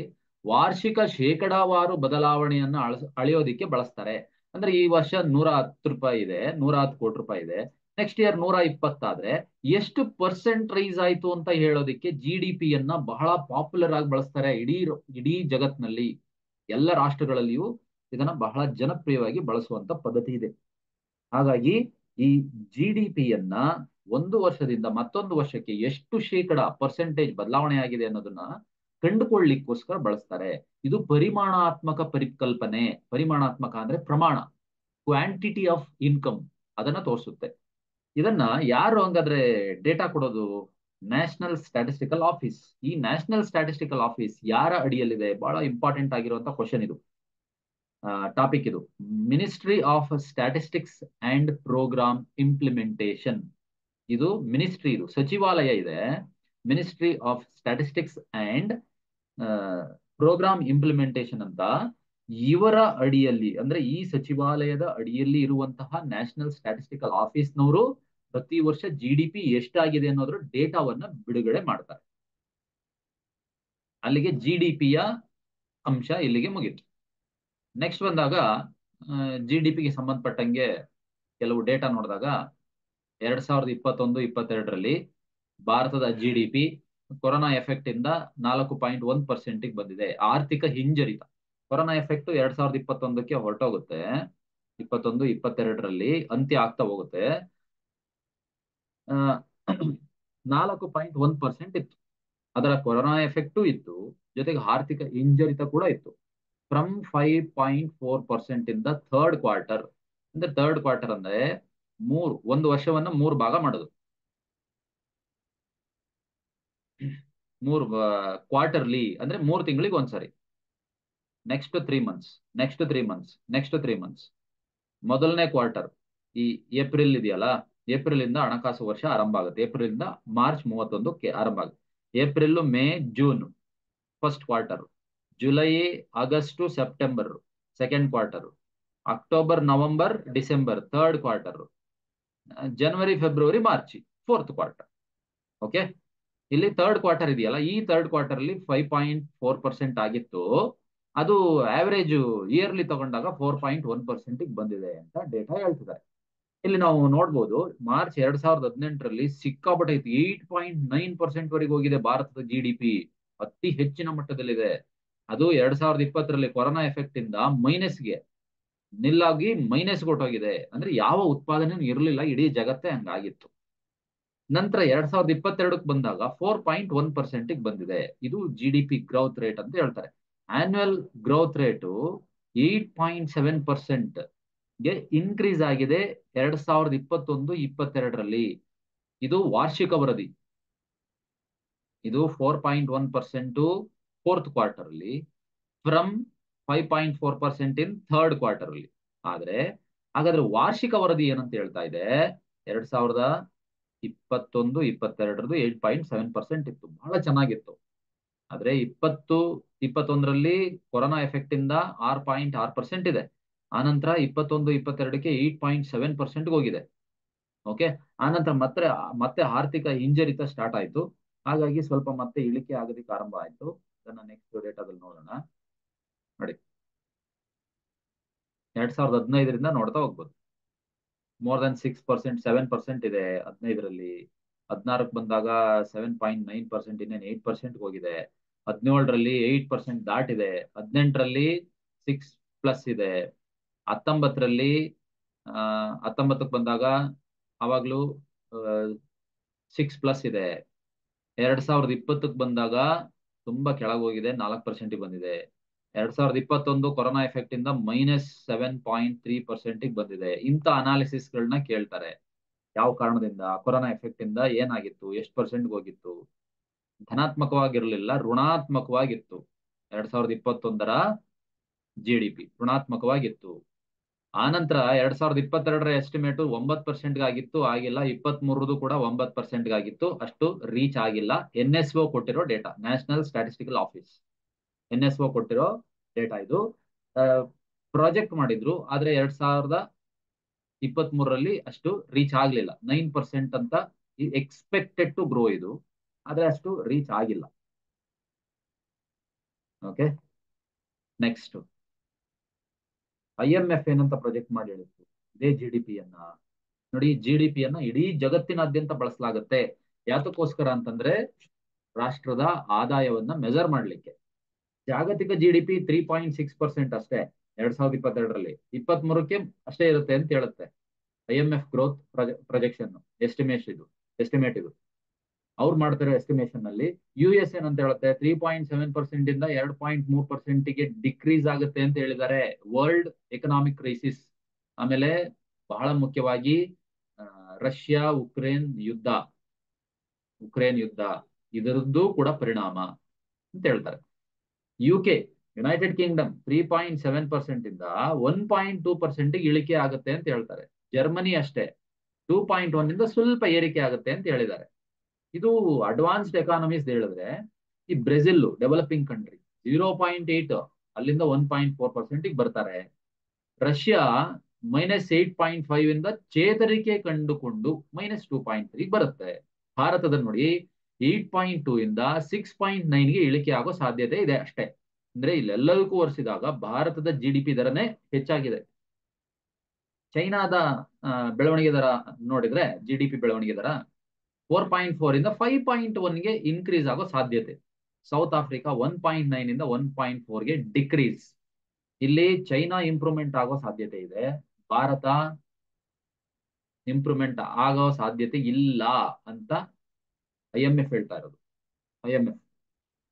ವಾರ್ಷಿಕ ಶೇಕಡಾವಾರು ಬದಲಾವಣೆಯನ್ನ ಅಳೆಯೋದಿಕ್ಕೆ ಬಳಸ್ತಾರೆ. ಅಂದ್ರೆ ಈ ವರ್ಷ 110 ರೂಪಾಯಿ ಇದೆ, 110 ಕೋಟಿ ರೂಪಾಯಿ ಇದೆ, ನೆಕ್ಸ್ಟ್ ಇಯರ್ 120 ಆದ್ರೆ ಎಷ್ಟು ಪರ್ಸೆಂಟ್ ರೈಸ್ ಆಯ್ತು ಅಂತ ಹೇಳೋದಿಕ್ಕೆ GDP ಯನ್ನ ಬಹಳ ಪಾಪ್ಯುಲರ್ ಆಗಿ ಬಳಸ್ತಾರೆ ಇಡೀ ಜಗತ್ನಲ್ಲಿ. ಎಲ್ಲ ರಾಷ್ಟ್ರಗಳಲ್ಲಿಯೂ ಇದನ್ನ ಬಹಳ ಜನಪ್ರಿಯವಾಗಿ ಬಳಸುವಂತ ಪದ್ಧತಿ ಇದೆ. ಹಾಗಾಗಿ ಈ GDP ಯನ್ನ ಒಂದು ವರ್ಷದಿಂದ ಮತ್ತೊಂದು ವರ್ಷಕ್ಕೆ ಎಷ್ಟು ಶೇಕಡ ಪರ್ಸೆಂಟೇಜ್ ಬದಲಾವಣೆ ಆಗಿದೆ ಅನ್ನೋದನ್ನ ಕಂಡುಕೊಳ್ಳಿಕ್ಕೋಸ್ಕರ ಬಳಸ್ತಾರೆ. ಇದು ಪರಿಮಾಣಾತ್ಮಕ ಪರಿಕಲ್ಪನೆ. ಪರಿಮಾಣಾತ್ಮಕ ಅಂದ್ರೆ ಪ್ರಮಾಣ, ಕ್ವಾಂಟಿಟಿ ಆಫ್ ಇನ್ಕಮ್ ಅದನ್ನ ತೋರಿಸುತ್ತೆ. ಇದನ್ನ ಯಾರು ಹಂಗಾದ್ರೆ ಡೇಟಾ ಕೊಡೋದು? National statistical office. ಈ ನ್ಯಾಷನಲ್ ಸ್ಟ್ಯಾಟಿಸ್ಟಿಕಲ್ ಆಫೀಸ್ ಯಾರ ಅಡಿಯಲ್ಲಿದೆ? ಬಹಳ ಇಂಪಾರ್ಟೆಂಟ್ ಆಗಿರುವಂತ ಕ್ವಶನ್ ಇದು, ಟಾಪಿಕ್ ಇದು. Ministry of statistics and programme implementation. ಇದು ಮಿನಿಸ್ಟ್ರಿ, ಇದು ಸಚಿವಾಲಯ ಇದೆ. Ministry of statistics and programme implementation ಅಂತ. ಇವರ ಅಡಿಯಲ್ಲಿ ಅಂದ್ರೆ ಈ ಸಚಿವಾಲಯದ ಅಡಿಯಲ್ಲಿ ಇರುವಂತಹ ನ್ಯಾಷನಲ್ ಸ್ಟ್ಯಾಟಿಸ್ಟಿಕಲ್ ಆಫೀಸ್ನವರು ಪ್ರತಿ ವರ್ಷ GDP ಎಷ್ಟಾಗಿದೆ ಅನ್ನೋದ್ರ ಡೇಟಾವನ್ನ ಬಿಡುಗಡೆ ಮಾಡ್ತಾರೆ. ಅಲ್ಲಿಗೆ GDPಯ ಅಂಶ ಇಲ್ಲಿಗೆ ಮುಗೀತು. ನೆಕ್ಸ್ಟ್ ಬಂದಾಗ GDPಗೆ ಸಂಬಂಧಪಟ್ಟಂಗೆ ಕೆಲವು ಡೇಟಾ ನೋಡಿದಾಗ 2021-22ರಲ್ಲಿ ಭಾರತದ GDP ಕೊರೋನಾ ಎಫೆಕ್ಟ್ ಇಂದ 4.1% ಬಂದಿದೆ. ಆರ್ಥಿಕ ಹಿಂಜರಿತ. ಕೊರೋನಾ ಎಫೆಕ್ಟ್ 2021ಕ್ಕೆ ಹೊರಟೋಗುತ್ತೆ, 21-22ರಲ್ಲಿ ಅಂತ್ಯ ಆಗ್ತಾ ಹೋಗುತ್ತೆ. 4.1% ಇತ್ತು. ಅದರ ಕೊರೋನಾ ಎಫೆಕ್ಟು ಇತ್ತು, ಜೊತೆಗೆ ಆರ್ಥಿಕ ಹಿಂಜರಿತ ಕೂಡ ಇತ್ತು. ಫ್ರಮ್ 5.4% ಇಂದ ಥರ್ಡ್ ಕ್ವಾರ್ಟರ್. ಅಂದ್ರೆ ಥರ್ಡ್ ಕ್ವಾರ್ಟರ್ ಅಂದ್ರೆ ಒಂದು ವರ್ಷವನ್ನ 3 ಭಾಗ ಮಾಡೋದು. 3 ಕ್ವಾರ್ಟರ್ಲಿ ಅಂದ್ರೆ 3 ತಿಂಗಳಿಗೆ ಒಂದ್ಸರಿ. Next 3 months, next 3 months, next 3 months. ಮೊದಲನೇ ಕ್ವಾರ್ಟರ್ ಈ ಏಪ್ರಿಲ್ ಇದೆಯಲ್ಲ, ಏಪ್ರಿಲ್ ಇಂದ ಹಣಕಾಸು ವರ್ಷ ಆರಂಭ ಆಗುತ್ತೆ. ಏಪ್ರಿಲ್ ಇಂದ ಮಾರ್ಚ್ 31ಕ್ಕೆ ಆರಂಭ ಆಗುತ್ತೆ. April, May, June first quarter. July, August, September second quarter. October, November, December third quarter. ಜನವರಿ, ಫೆಬ್ರವರಿ, ಮಾರ್ಚ್ ಫೋರ್ತ್ ಕ್ವಾರ್ಟರ್. ಓಕೆ, ಇಲ್ಲಿ ಥರ್ಡ್ ಕ್ವಾರ್ಟರ್ ಇದೆಯಲ್ಲ, ಈ ಥರ್ಡ್ ಕ್ವಾರ್ಟರ್ ಅಲ್ಲಿ 5.4% ಆಗಿತ್ತು. ಅದು ಆವರೇಜ್ ಇಯರ್ಲಿ ತಗೊಂಡಾಗ 4.1% ಬಂದಿದೆ ಅಂತ ಡೇಟಾ ಹೇಳ್ತಿದ್ದಾರೆ. ಇಲ್ಲಿ ನಾವು ನೋಡ್ಬೋದು, ಮಾರ್ಚ್ 2018ರಲ್ಲಿ ಸಿಕ್ಕಾಪಟ್ಟೆ ಇತ್ತು. 8.9% ವರೆಗೆ ಹೋಗಿದೆ ಭಾರತದ GDP, ಅತಿ ಹೆಚ್ಚಿನ ಮಟ್ಟದಲ್ಲಿದೆ. ಅದು 2020ರಲ್ಲಿ ಕೊರೋನಾ ಎಫೆಕ್ಟ್ ಇಂದ ಮೈನಸ್ಗೆ ನಿಲ್ಲಾಗಿ ಮೈನಸ್ ಕೊಟ್ಟೋಗಿದೆ. ಅಂದ್ರೆ ಯಾವ ಉತ್ಪಾದನೆ ಇರಲಿಲ್ಲ, ಇಡೀ ಜಗತ್ತೇ ಹಂಗಾಗಿತ್ತು. ನಂತರ 2022ಕ್ಕೆ ಬಂದಾಗ 4.1% ಬಂದಿದೆ. ಇದು GDP ಗ್ರೋತ್ ರೇಟ್ ಅಂತ ಹೇಳ್ತಾರೆ. ಆನ್ಯುವಲ್ ಗ್ರೋತ್ ರೇಟು 8.7% ಗೆ ಇನ್ಕ್ರೀಸ್ ಆಗಿದೆ 2021-22ರಲ್ಲಿ. ಇದು ವಾರ್ಷಿಕ ವರದಿ. ಇದು 4.1% ಫೋರ್ತ್ ಕ್ವಾರ್ಟರ್ ಅಲ್ಲಿ, ಫ್ರಮ್ 5.4% ಇನ್ ಥರ್ಡ್ ಕ್ವಾರ್ಟರ್ ಅಲ್ಲಿ. ಆದ್ರೆ ಹಾಗಾದ್ರೆ ವಾರ್ಷಿಕ ವರದಿ ಏನಂತ ಹೇಳ್ತಾ ಇದೆ? 2021-22ರದ್ದು 8.7% ಇತ್ತು, ಬಹಳ ಚೆನ್ನಾಗಿತ್ತು. ಆದ್ರೆ 20-21ರಲ್ಲಿ ಕೊರೋನಾ ಎಫೆಕ್ಟ್ ಇಂದ 6.6% ಇದೆ. ಆನಂತರ 21-22ಕ್ಕೆ 8.7% ಹೋಗಿದೆ. ಓಕೆ, ಆನಂತರ ಮತ್ತೆ ಆರ್ಥಿಕ ಹಿಂಜರಿತ ಸ್ಟಾರ್ಟ್ ಆಯ್ತು. ಹಾಗಾಗಿ ಸ್ವಲ್ಪ ಮತ್ತೆ ಇಳಿಕೆ ಆಗೋದಕ್ಕೆ ಆರಂಭ ಆಯ್ತು. ಅದನ್ನ ನೆಕ್ಸ್ಟ್ ಡೇಟಾದಲ್ಲಿ ನೋಡೋಣ. ನೋಡಿ, 2015ರಿಂದ ನೋಡ್ತಾ ಹೋಗ್ಬೋದು. ಮೋರ್ ದನ್ 6%, 7% ಇದೆ 15ರಲ್ಲಿ. 16ಕ್ಕೆ ಬಂದಾಗ 7.9%, ಇನ್ನೇನು 8% ಹೋಗಿದೆ. 17ರಲ್ಲಿ 8% ದಾಟಿದೆ. 18ರಲ್ಲಿ 6+ ಇದೆ. 19ರಲ್ಲಿ 19ಕ್ಕೆ ಬಂದಾಗ ಅವಾಗ್ಲೂ 6+ ಇದೆ. 2020ಕ್ಕೆ ಬಂದಾಗ ತುಂಬಾ ಕೆಳಗೆ ಹೋಗಿದೆ, 4% ಬಂದಿದೆ. 2021 ಕೊರೋನಾ ಎಫೆಕ್ಟ್ ಇಂದ -7.3% ಬಂದಿದೆ. ಇಂಥ ಅನಾಲಿಸಿಸ್ ಗಳನ್ನ ಕೇಳ್ತಾರೆ. ಯಾವ ಕಾರಣದಿಂದ? ಕೊರೋನಾ ಎಫೆಕ್ಟ್ ಇಂದ ಏನಾಗಿತ್ತು, ಎಷ್ಟು ಪರ್ಸೆಂಟ್ ಹೋಗಿತ್ತು? ಧನಾತ್ಮಕವಾಗಿರ್ಲಿಲ್ಲ, ಋಣಾತ್ಮಕವಾಗಿತ್ತು. 2021ರ GDP ಋಣಾತ್ಮಕವಾಗಿತ್ತು. ಆನಂತರ 2022ರ ಎಸ್ಟಿಮೇಟ್ 9% ಆಗಿತ್ತು, ಆಗಿಲ್ಲ. 23ರದು ಕೂಡ 9% ಆಗಿತ್ತು, ಅಷ್ಟು ರೀಚ್ ಆಗಿಲ್ಲ. NSO ಕೊಟ್ಟಿರೋ data, national statistical office NSO ಕೊಟ್ಟಿರೋ ಡೇಟಾ ಇದು. ಪ್ರಾಜೆಕ್ಟ್ ಮಾಡಿದ್ರು, ಆದ್ರೆ 2023ರಲ್ಲಿ ಅಷ್ಟು ರೀಚ್ ಆಗ್ಲಿಲ್ಲ. 9% ಅಂತ ಎಕ್ಸ್ಪೆಕ್ಟೆಡ್ ಟು ಗ್ರೋ ಇದು, ಆದ್ರೆ ಅಷ್ಟು ರೀಚ್ ಆಗಿಲ್ಲ. ಓಕೆ, ನೆಕ್ಸ್ಟ್ IMF ಏನಂತ ಪ್ರೊಜೆಕ್ಟ್ ಮಾಡಿ ಹೇಳಿತ್ತು ಇದೇ GDPಯನ್ನ. ನೋಡಿ, GDPಯನ್ನ ಇಡೀ ಜಗತ್ತಿನಾದ್ಯಂತ ಬಳಸಲಾಗುತ್ತೆ. ಯಾತಕ್ಕೋಸ್ಕರ ಅಂತಂದ್ರೆ ರಾಷ್ಟ್ರದ ಆದಾಯವನ್ನ ಮೆಜರ್ ಮಾಡ್ಲಿಕ್ಕೆ. ಜಾಗತಿಕ GDP 3.6% ಅಷ್ಟೇ 2022ರಲ್ಲಿ. 23ಕ್ಕೆ ಅಷ್ಟೇ ಇರುತ್ತೆ ಅಂತ ಹೇಳುತ್ತೆ IMF ಗ್ರೋತ್ ಪ್ರೊಜೆಕ್ಷನ್ ಎಸ್ಟಿಮೇಟ್ ಇದು. ಅವ್ರು ಮಾಡ್ತಿರೋ ಎಸ್ಟಿಮೇಷನ್ ನಲ್ಲಿ. US ಏನಂತ ಹೇಳುತ್ತೆ, 3.7% ಇಂದ 2.3%ಗೆ ಡಿಕ್ರೀಸ್ ಆಗುತ್ತೆ ಅಂತ ಹೇಳಿದ್ದಾರೆ. ವರ್ಲ್ಡ್ ಎಕನಾಮಿಕ್ ಕ್ರೈಸಿಸ್, ಆಮೇಲೆ ಬಹಳ ಮುಖ್ಯವಾಗಿ ರಷ್ಯಾ ಉಕ್ರೇನ್ ಯುದ್ಧ ಇದರದ್ದು ಕೂಡ ಪರಿಣಾಮ ಅಂತ ಹೇಳ್ತಾರೆ. UK, ಯುನೈಟೆಡ್ ಕಿಂಗ್ಡಮ್ 3.7% ಇಂದ 1.2% ಇಳಿಕೆ ಆಗುತ್ತೆ ಅಂತ ಹೇಳ್ತಾರೆ. ಜರ್ಮನಿ ಅಷ್ಟೇ 2.1 ಇಂದ ಸ್ವಲ್ಪ ಏರಿಕೆ ಆಗುತ್ತೆ ಅಂತ ಹೇಳಿದ್ದಾರೆ. ಇದು ಅಡ್ವಾನ್ಸ್ಡ್ ಎಕಾನಮೀಸ್ ಹೇಳಿದ್ರೆ, ಈ ಬ್ರೆಜಿಲ್ ಡೆವಲಪಿಂಗ್ ಕಂಟ್ರಿ 0.8 ಅಲ್ಲಿಂದ 1.4% ಬರ್ತಾರೆ. ರಷ್ಯಾ -8.5 ಇಂದ ಚೇತರಿಕೆ ಕಂಡುಕೊಂಡು -2.3 ಬರುತ್ತೆ. ಭಾರತದ ನೋಡಿ 8.2 ಇಂದ 6.9ಗೆ ಇಳಿಕೆ ಆಗೋ ಸಾಧ್ಯತೆ ಇದೆ ಅಷ್ಟೇ. ಅಂದ್ರೆ ಇಲ್ಲೆಲ್ಲದಕ್ಕೂ ಹೋಲಿಸಿದಾಗ ಭಾರತದ GDP ದರನೇ ಹೆಚ್ಚಾಗಿದೆ. ಚೈನಾದ ಬೆಳವಣಿಗೆ ದರ ನೋಡಿದ್ರೆ GDP ಬೆಳವಣಿಗೆ ದರ 4.4 ಇಂದ 5.1ಗೆ ಇನ್ಕ್ರೀಸ್ ಆಗೋ ಸಾಧ್ಯತೆ. ಸೌತ್ ಆಫ್ರಿಕಾ 1.9 ಇಂದ 1.4ಗೆ ಡಿಕ್ರೀಸ್. ಇಲ್ಲಿ ಚೈನಾ ಇಂಪ್ರೂವ್ಮೆಂಟ್ ಆಗೋ ಸಾಧ್ಯತೆ ಇದೆ, ಭಾರತ ಇಂಪ್ರೂವ್ಮೆಂಟ್ ಆಗೋ ಸಾಧ್ಯತೆ ಇಲ್ಲ ಅಂತ IMF ಹೇಳ್ತಾ ಇರೋದು. IMF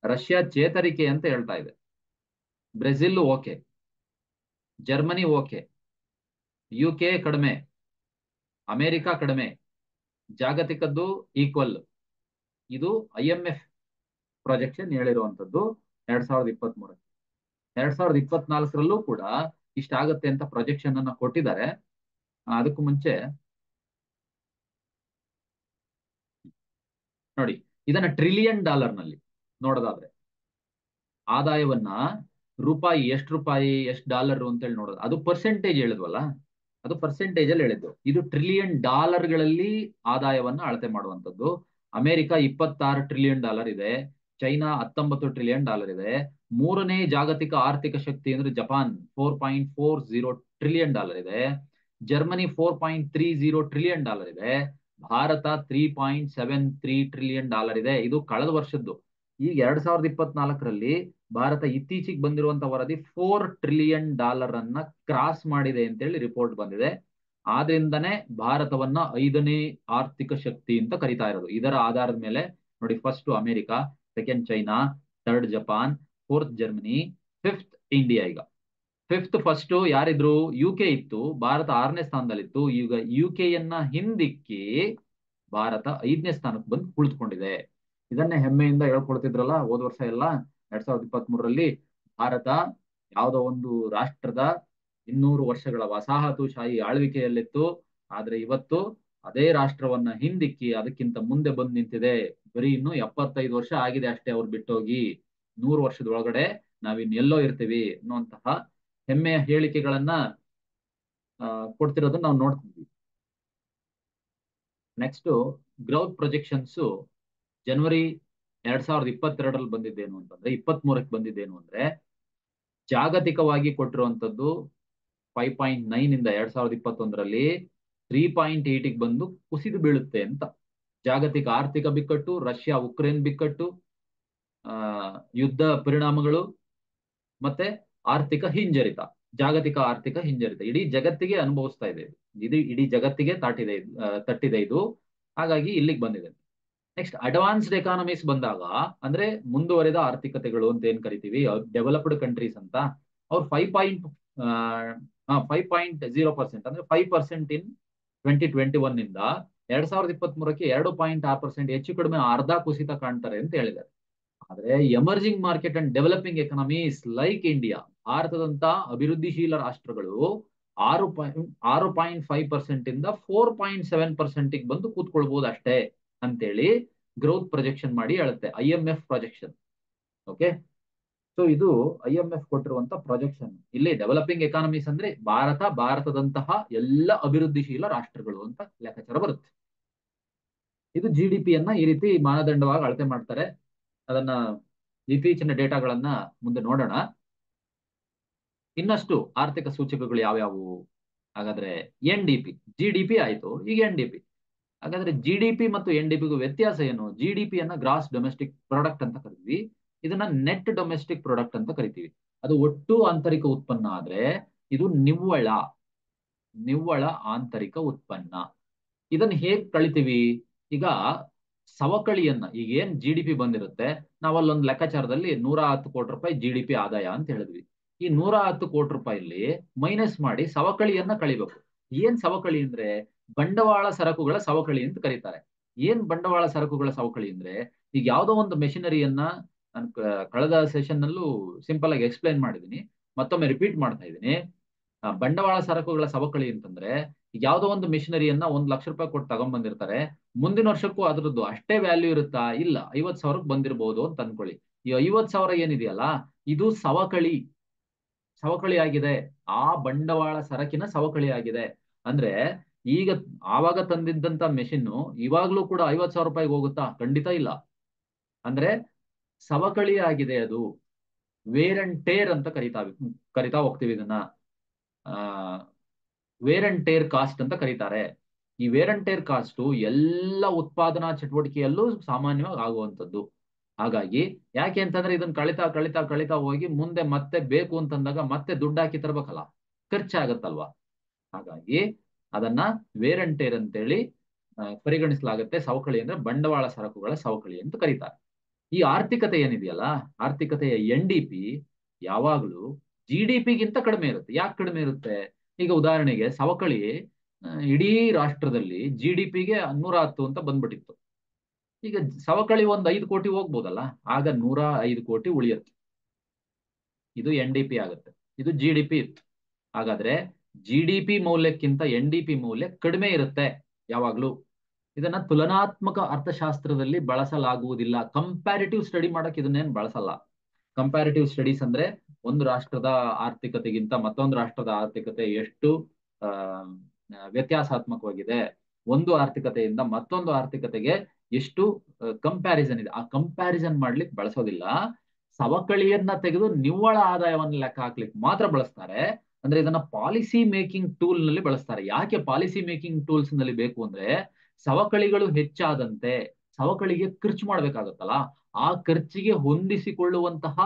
ರಷ್ಯಾ ಚೇತರಿಕೆ ಅಂತ ಹೇಳ್ತಾ ಇದೆ. Brazil okay, Germany okay, UK ಕಡಿಮೆ, ಅಮೆರಿಕ ಕಡಿಮೆ, ಜಾಗತಿಕದ್ದು ಈಕ್ವಲ್. ಇದು IMF ಪ್ರೊಜೆಕ್ಷನ್ ಹೇಳಿರುವಂತದ್ದು 2023. 2024ರಲ್ಲೂ ಕೂಡ ಇಷ್ಟಾಗತ್ತೆ ಅಂತ ಪ್ರೊಜೆಕ್ಷನ್ ಅನ್ನ ಕೊಟ್ಟಿದ್ದಾರೆ. ಅದಕ್ಕೂ ಮುಂಚೆ ನೋಡಿ, ಇದನ್ನ ಟ್ರಿಲಿಯನ್ ಡಾಲರ್ ನಲ್ಲಿ ನೋಡೋದಾದ್ರೆ ಆದಾಯವನ್ನ ಎಷ್ಟು ರೂಪಾಯಿ ಎಷ್ಟು ಡಾಲರ್ ಅಂತೇಳಿ ನೋಡೋದು, ಅದು ಪರ್ಸೆಂಟೇಜ್ ಹೇಳಿದ್ವಲ್ಲ, ಅದು ಪರ್ಸೆಂಟೇಜ್ ಅಲ್ಲಿ ಹೇಳಿದ್ದು. ಇದು ಟ್ರಿಲಿಯನ್ ಡಾಲರ್ಗಳಲ್ಲಿ ಆದಾಯವನ್ನ ಅಳತೆ ಮಾಡುವಂತದ್ದು. ಅಮೆರಿಕ 26 ಟ್ರಿಲಿಯನ್ ಡಾಲರ್ ಇದೆ, ಚೈನಾ 19 ಟ್ರಿಲಿಯನ್ ಡಾಲರ್ ಇದೆ. ಮೂರನೇ ಜಾಗತಿಕ ಆರ್ಥಿಕ ಶಕ್ತಿ ಅಂದ್ರೆ ಜಪಾನ್ 4.40 ಟ್ರಿಲಿಯನ್ ಡಾಲರ್ ಇದೆ. ಜರ್ಮನಿ 4.30 ಟ್ರಿಲಿಯನ್ ಡಾಲರ್ ಇದೆ. ಭಾರತ 3.73 ಟ್ರಿಲಿಯನ್ ಡಾಲರ್ ಇದೆ. ಇದು ಕಳೆದ ವರ್ಷದ್ದು. ಈಗ 2024ರಲ್ಲಿ ಭಾರತ ಇತ್ತೀಚೆಗೆ ಬಂದಿರುವಂತ ವರದಿ 4 ಟ್ರಿಲಿಯನ್ ಡಾಲರ್ ಅನ್ನ ಕ್ರಾಸ್ ಮಾಡಿದೆ ಅಂತೇಳಿ ರಿಪೋರ್ಟ್ ಬಂದಿದೆ. ಆದ್ರಿಂದನೇ ಭಾರತವನ್ನ 5ನೇ ಆರ್ಥಿಕ ಶಕ್ತಿ ಅಂತ ಕರಿತಾ ಇರೋದು. ಇದರ ಆಧಾರದ ಮೇಲೆ ನೋಡಿ, first America, second China, third Japan, fourth Germany, fifth India. ಈಗ ಫಸ್ಟ್ ಯಾರಿದ್ರು? UK ಇತ್ತು, ಭಾರತ 6ನೇ ಸ್ಥಾನದಲ್ಲಿತ್ತು. ಈಗ UK ಯನ್ನ ಹಿಂದಿಕ್ಕಿ ಭಾರತ 5ನೇ ಸ್ಥಾನಕ್ಕೆ ಬಂದು ಕುಳಿತುಕೊಂಡಿದೆ. ಇದನ್ನೇ ಹೆಮ್ಮೆಯಿಂದ ಹೇಳ್ಕೊಳ್ತಿದ್ರಲ್ಲ ಹೋದ ವರ್ಷ ಎಲ್ಲ 2023ರಲ್ಲಿ. ಭಾರತ ಯಾವುದೋ ಒಂದು ರಾಷ್ಟ್ರದ 200 ವರ್ಷಗಳ ವಸಾಹತುಶಾಹಿ ಆಳ್ವಿಕೆಯಲ್ಲಿತ್ತು, ಆದ್ರೆ ಇವತ್ತು ಅದೇ ರಾಷ್ಟ್ರವನ್ನ ಹಿಂದಿಕ್ಕಿ ಅದಕ್ಕಿಂತ ಮುಂದೆ ಬಂದು ನಿಂತಿದೆ. ಬರೀ ಇನ್ನು 75 ವರ್ಷ ಆಗಿದೆ ಅಷ್ಟೇ ಅವ್ರು ಬಿಟ್ಟೋಗಿ. 100 ವರ್ಷದೊಳಗಡೆ ನಾವಿನ್ನೆಲ್ಲೋ ಇರ್ತೀವಿ ಅನ್ನುವಂತಹ ಹೆಮ್ಮೆಯ ಹೇಳಿಕೆಗಳನ್ನ ಕೊಡ್ತಿರೋದನ್ನ ನಾವು ನೋಡ್ತಿದ್ವಿ. ನೆಕ್ಸ್ಟ್ ಗ್ರೋತ್ ಪ್ರೊಜೆಕ್ಷನ್ಸ್ ಜನವರಿ 2022ರಲ್ಲಿ ಬಂದಿದ್ದೇನು ಅಂತಂದ್ರೆ, 23ಕ್ಕೆ ಬಂದಿದ್ದೇನು ಅಂದ್ರೆ, ಜಾಗತಿಕವಾಗಿ ಕೊಟ್ಟಿರುವಂತದ್ದು 5.9 ಇಂದ 2021ರಲ್ಲಿ 3.8ಗೆ ಬಂದು ಕುಸಿದು ಬೀಳುತ್ತೆ ಅಂತ. ಜಾಗತಿಕ ಆರ್ಥಿಕ ಬಿಕ್ಕಟ್ಟು, ರಷ್ಯಾ ಉಕ್ರೇನ್ ಬಿಕ್ಕಟ್ಟು, ಯುದ್ಧ ಪರಿಣಾಮಗಳು, ಮತ್ತೆ ಆರ್ಥಿಕ ಹಿಂಜರಿತ, ಜಾಗತಿಕ ಆರ್ಥಿಕ ಹಿಂಜರಿತ ಇಡೀ ಜಗತ್ತಿಗೆ ಅನುಭವಿಸ್ತಾ ಇದೆ. ಇದು ಇಡೀ ಜಗತ್ತಿಗೆ ತಟ್ಟಿದೆ ಇದು. ಹಾಗಾಗಿ ಇಲ್ಲಿಗೆ ಬಂದಿದೆ. ನೆಕ್ಸ್ಟ್ ಅಡ್ವಾನ್ಸ್ಡ್ ಎಕಾನಮೀಸ್ ಬಂದಾಗ, ಅಂದ್ರೆ ಮುಂದುವರೆದ ಆರ್ಥಿಕತೆಗಳು ಅಂತ ಏನ್ ಕರಿತೀವಿ, ಡೆವಲಪ್ಡ್ ಕಂಟ್ರೀಸ್ ಅಂತ, ಅವ್ರು 5.0% ಅಂದ್ರೆ 5% ಇನ್ 2021 ಇಂದ 2023ಕ್ಕೆ 2.6% ಹೆಚ್ಚು ಕಡಿಮೆ ಅರ್ಧ ಕುಸಿತ ಕಾಣ್ತಾರೆ ಅಂತ ಹೇಳಿದ್ದಾರೆ. ಆದ್ರೆ emerging market and developing economies like India, ಭಾರತದಂತ ಅಭಿವೃದ್ಧಿಶೀಲ ರಾಷ್ಟ್ರಗಳು 6.5% ಇಂದ 4.7% ಬಂದು ಕೂತ್ಕೊಳ್ಬಹುದು ಅಷ್ಟೇ ಅಂತೇಳಿ ಗ್ರೋತ್ ಪ್ರೊಜೆಕ್ಷನ್ ಮಾಡಿ ಹೇಳುತ್ತೆ IMF ಪ್ರೊಜೆಕ್ಷನ್. ಓಕೆ, ಸೊ ಇದು IMF ಕೊಟ್ಟಿರುವಂತ ಪ್ರೊಜೆಕ್ಷನ್. ಇಲ್ಲಿ ಡೆವಲಪಿಂಗ್ ಎಕಾನಮೀಸ್ ಅಂದ್ರೆ ಭಾರತದಂತಹ ಎಲ್ಲ ಅಭಿವೃದ್ಧಿಶೀಲ ರಾಷ್ಟ್ರಗಳು ಅಂತ ಲೆಕ್ಕಾಚಾರ ಬರುತ್ತೆ. ಇದು GDPಯನ್ನ ಈ ರೀತಿ ಮಾನದಂಡವಾಗಿ ಅಳತೆ ಮಾಡ್ತಾರೆ. ಅದನ್ನ ಇತ್ತೀಚಿನ ಡೇಟಾಗಳನ್ನ ಮುಂದೆ ನೋಡೋಣ. ಇನ್ನಷ್ಟು ಆರ್ಥಿಕ ಸೂಚಕಗಳು ಯಾವ್ಯಾವು? ಹಾಗಾದ್ರೆ NDP, GDP ಆಯ್ತು, ಈಗ NDP. ಹಾಗಾದ್ರೆ GDP ಮತ್ತು NDPಗೂ ವ್ಯತ್ಯಾಸ ಏನು? GDPಯನ್ನ ಗ್ರಾಸ್ ಡೊಮೆಸ್ಟಿಕ್ ಪ್ರಾಡಕ್ಟ್ ಅಂತ ಕರಿತೀವಿ, ಇದನ್ನ ನೆಟ್ ಡೊಮೆಸ್ಟಿಕ್ ಪ್ರಾಡಕ್ಟ್ ಅಂತ ಕರಿತೀವಿ. ಅದು ಒಟ್ಟು ಆಂತರಿಕ ಉತ್ಪನ್ನ ಆದ್ರೆ ಇದು ನಿವ್ವಳ ಆಂತರಿಕ ಉತ್ಪನ್ನ. ಇದನ್ನ ಹೇಗ್ ಕಳಿತೀವಿ? ಈಗ ಸವಕಳಿಯನ್ನ ಈಗ ಏನ್ ಜಿ ಡಿ ಪಿ ಬಂದಿರುತ್ತೆ, ನಾವಲ್ಲೊಂದು ಲೆಕ್ಕಾಚಾರದಲ್ಲಿ 110 ಕೋಟಿ ರೂಪಾಯಿ ಜಿ ಡಿ ಪಿ ಆದಾಯ ಅಂತ ಹೇಳಿದ್ವಿ. ಈ 110 ಕೋಟಿ ರೂಪಾಯಿಲಿ ಮೈನಸ್ ಮಾಡಿ ಸವಕಳಿಯನ್ನ ಕಳಿಬೇಕು. ಏನ್ ಸವಕಳಿ ಅಂದ್ರೆ ಬಂಡವಾಳ ಸರಕುಗಳ ಸವಕಳಿ ಅಂತ ಕರೀತಾರೆ. ಏನ್ ಬಂಡವಾಳ ಸರಕುಗಳ ಸವಕಳಿ ಅಂದ್ರೆ, ಈಗ ಯಾವ್ದೋ ಒಂದು ಮೆಷಿನರಿಯನ್ನ ನಾನು ಕಳೆದ ಸೆಷನ್ ನಲ್ಲೂ ಸಿಂಪಲ್ ಆಗಿ ಎಕ್ಸ್ಪ್ಲೈನ್ ಮಾಡಿದೀನಿ, ಮತ್ತೊಮ್ಮೆ ರಿಪೀಟ್ ಮಾಡ್ತಾ ಇದ್ದೀನಿ. ಬಂಡವಾಳ ಸರಕುಗಳ ಸವಕಳಿ ಅಂತಂದ್ರೆ, ಈಗ ಯಾವ್ದೋ ಒಂದು ಮಿಷನರಿಯನ್ನ 1 ಲಕ್ಷ ರೂಪಾಯಿ ಕೊಟ್ಟು ತಗೊಂಡ್ಬಂದಿರ್ತಾರೆ, ಮುಂದಿನ ವರ್ಷಕ್ಕೂ ಅದ್ರದ್ದು ಅಷ್ಟೇ ವ್ಯಾಲ್ಯೂ ಇರುತ್ತಾ? ಇಲ್ಲ, 50,000ಕ್ಕೆ ಬಂದಿರಬಹುದು ಅಂತ ಅನ್ಕೊಳ್ಳಿ. ಈ 50,000 ಏನಿದೆಯಲ್ಲ, ಇದು ಸವಕಳಿ. ಸವಕಳಿ ಆಗಿದೆ, ಆ ಬಂಡವಾಳ ಸರಕಿನ ಸವಕಳಿ ಆಗಿದೆ. ಅಂದ್ರೆ ಈಗ ಆವಾಗ ತಂದಿದ್ದಂತ ಮೆಷಿನ್ ಇವಾಗ್ಲೂ ಕೂಡ 50,000 ರೂಪಾಯಿಗೆ ಹೋಗುತ್ತಾ? ಖಂಡಿತ ಇಲ್ಲ. ಅಂದ್ರೆ ಸವಕಳಿ ಆಗಿದೆ ಅದು. ವೇರ್ ಅಂಡ್ ಟೇರ್ ಅಂತ ಕರಿತಾ ಹೋಗ್ತೀವಿ ಇದನ್ನ. ವೇರ್ ಅಂಡ್ ಟೇರ್ ಕಾಸ್ಟ್ ಅಂತ ಕರೀತಾರೆ. ಈ ವೇರ್ ಅಂಡ್ ಟೇರ್ ಕಾಸ್ಟ್ ಎಲ್ಲ ಉತ್ಪಾದನಾ ಚಟುವಟಿಕೆಯಲ್ಲೂ ಸಾಮಾನ್ಯವಾಗಿ ಆಗುವಂಥದ್ದು. ಹಾಗಾಗಿ ಯಾಕೆ ಅಂತಂದ್ರೆ ಇದನ್ನ ಕಳಿತಾ ಕಳಿತಾ ಕಳಿತಾ ಹೋಗಿ ಮುಂದೆ ಮತ್ತೆ ಬೇಕು ಅಂತಂದಾಗ ಮತ್ತೆ ದುಡ್ಡು ಹಾಕಿ ತರ್ಬೇಕಲ್ಲ, ಖರ್ಚಾಗತ್ತಲ್ವಾ. ಹಾಗಾಗಿ ಅದನ್ನ ವೇರ್ ಅಂಡ್ ಟೇರ್ ಅಂತೇಳಿ ಪರಿಗಣಿಸಲಾಗುತ್ತೆ. ಸವಕಳಿ ಅಂದ್ರೆ ಬಂಡವಾಳ ಸರಕುಗಳ ಸವಕಳಿ ಅಂತ ಕರೀತಾರೆ. ಈ ಆರ್ಥಿಕತೆ ಏನಿದೆಯಲ್ಲ, ಆರ್ಥಿಕತೆಯ ಎನ್ ಡಿ ಪಿ ಯಾವಾಗಲೂ ಜಿ ಡಿ ಪಿಗಿಂತ ಕಡಿಮೆ ಇರುತ್ತೆ. ಯಾಕೆ ಕಡಿಮೆ ಇರುತ್ತೆ? ಈಗ ಉದಾಹರಣೆಗೆ ಸವಕಳಿ ಇಡೀ ರಾಷ್ಟ್ರದಲ್ಲಿ ಜಿ ಡಿ ಪಿಗೆ 110 ಅಂತ ಬಂದ್ಬಿಟ್ಟಿತ್ತು. ಈಗ ಸವಕಳಿ 5 ಕೋಟಿ ಹೋಗ್ಬೋದಲ್ಲ, ಆಗ 105 ಕೋಟಿ ಉಳಿಯುತ್ತೆ. ಇದು ಎನ್ ಡಿ ಪಿ ಆಗುತ್ತೆ, ಇದು ಜಿ ಡಿ ಪಿ ಇತ್ತು. ಹಾಗಾದ್ರೆ ಜಿ ಡಿ ಪಿ ಮೌಲ್ಯಕ್ಕಿಂತ ಎನ್ ಡಿ ಪಿ ಮೌಲ್ಯ ಕಡಿಮೆ ಇರುತ್ತೆ ಯಾವಾಗ್ಲೂ. ಇದನ್ನ ತುಲನಾತ್ಮಕ ಅರ್ಥಶಾಸ್ತ್ರದಲ್ಲಿ ಬಳಸಲಾಗುವುದಿಲ್ಲ. ಕಂಪ್ಯಾರಿಟಿವ್ ಸ್ಟಡಿ ಮಾಡಕ್ ಇದನ್ನೇನು ಬಳಸಲ್ಲ. ಕಂಪ್ಯಾರಿಟಿವ್ ಸ್ಟಡೀಸ್ ಅಂದ್ರೆ ಒಂದು ರಾಷ್ಟ್ರದ ಆರ್ಥಿಕತೆಗಿಂತ ಮತ್ತೊಂದು ರಾಷ್ಟ್ರದ ಆರ್ಥಿಕತೆ ಎಷ್ಟು ಆ ವ್ಯತ್ಯಾಸಾತ್ಮಕವಾಗಿದೆ, ಒಂದು ಆರ್ಥಿಕತೆಯಿಂದ ಮತ್ತೊಂದು ಆರ್ಥಿಕತೆಗೆ ಎಷ್ಟು ಕಂಪ್ಯಾರಿಸನ್ ಇದೆ, ಆ ಕಂಪ್ಯಾರಿಸನ್ ಮಾಡ್ಲಿಕ್ಕೆ ಬಳಸೋದಿಲ್ಲ. ಸವಕಳಿಯನ್ನ ತೆಗೆದು ನಿವ್ವಳ ಆದಾಯವನ್ನು ಲೆಕ್ಕ ಹಾಕ್ಲಿಕ್ಕೆ ಮಾತ್ರ ಬಳಸ್ತಾರೆ. ಅಂದ್ರೆ ಇದನ್ನ ಪಾಲಿಸಿ ಮೇಕಿಂಗ್ ಟೂಲ್ ನಲ್ಲಿ ಬಳಸ್ತಾರೆ. ಯಾಕೆ ಪಾಲಿಸಿ ಮೇಕಿಂಗ್ ಟೂಲ್ಸ್ ನಲ್ಲಿ ಬೇಕು ಅಂದ್ರೆ, ಸವಕಳಿಗಳು ಹೆಚ್ಚಾದಂತೆ ಸವಕಳಿಗೆ ಖರ್ಚು ಮಾಡ್ಬೇಕಾಗತ್ತಲ್ಲ, ಆ ಖರ್ಚಿಗೆ ಹೊಂದಿಸಿಕೊಳ್ಳುವಂತಹ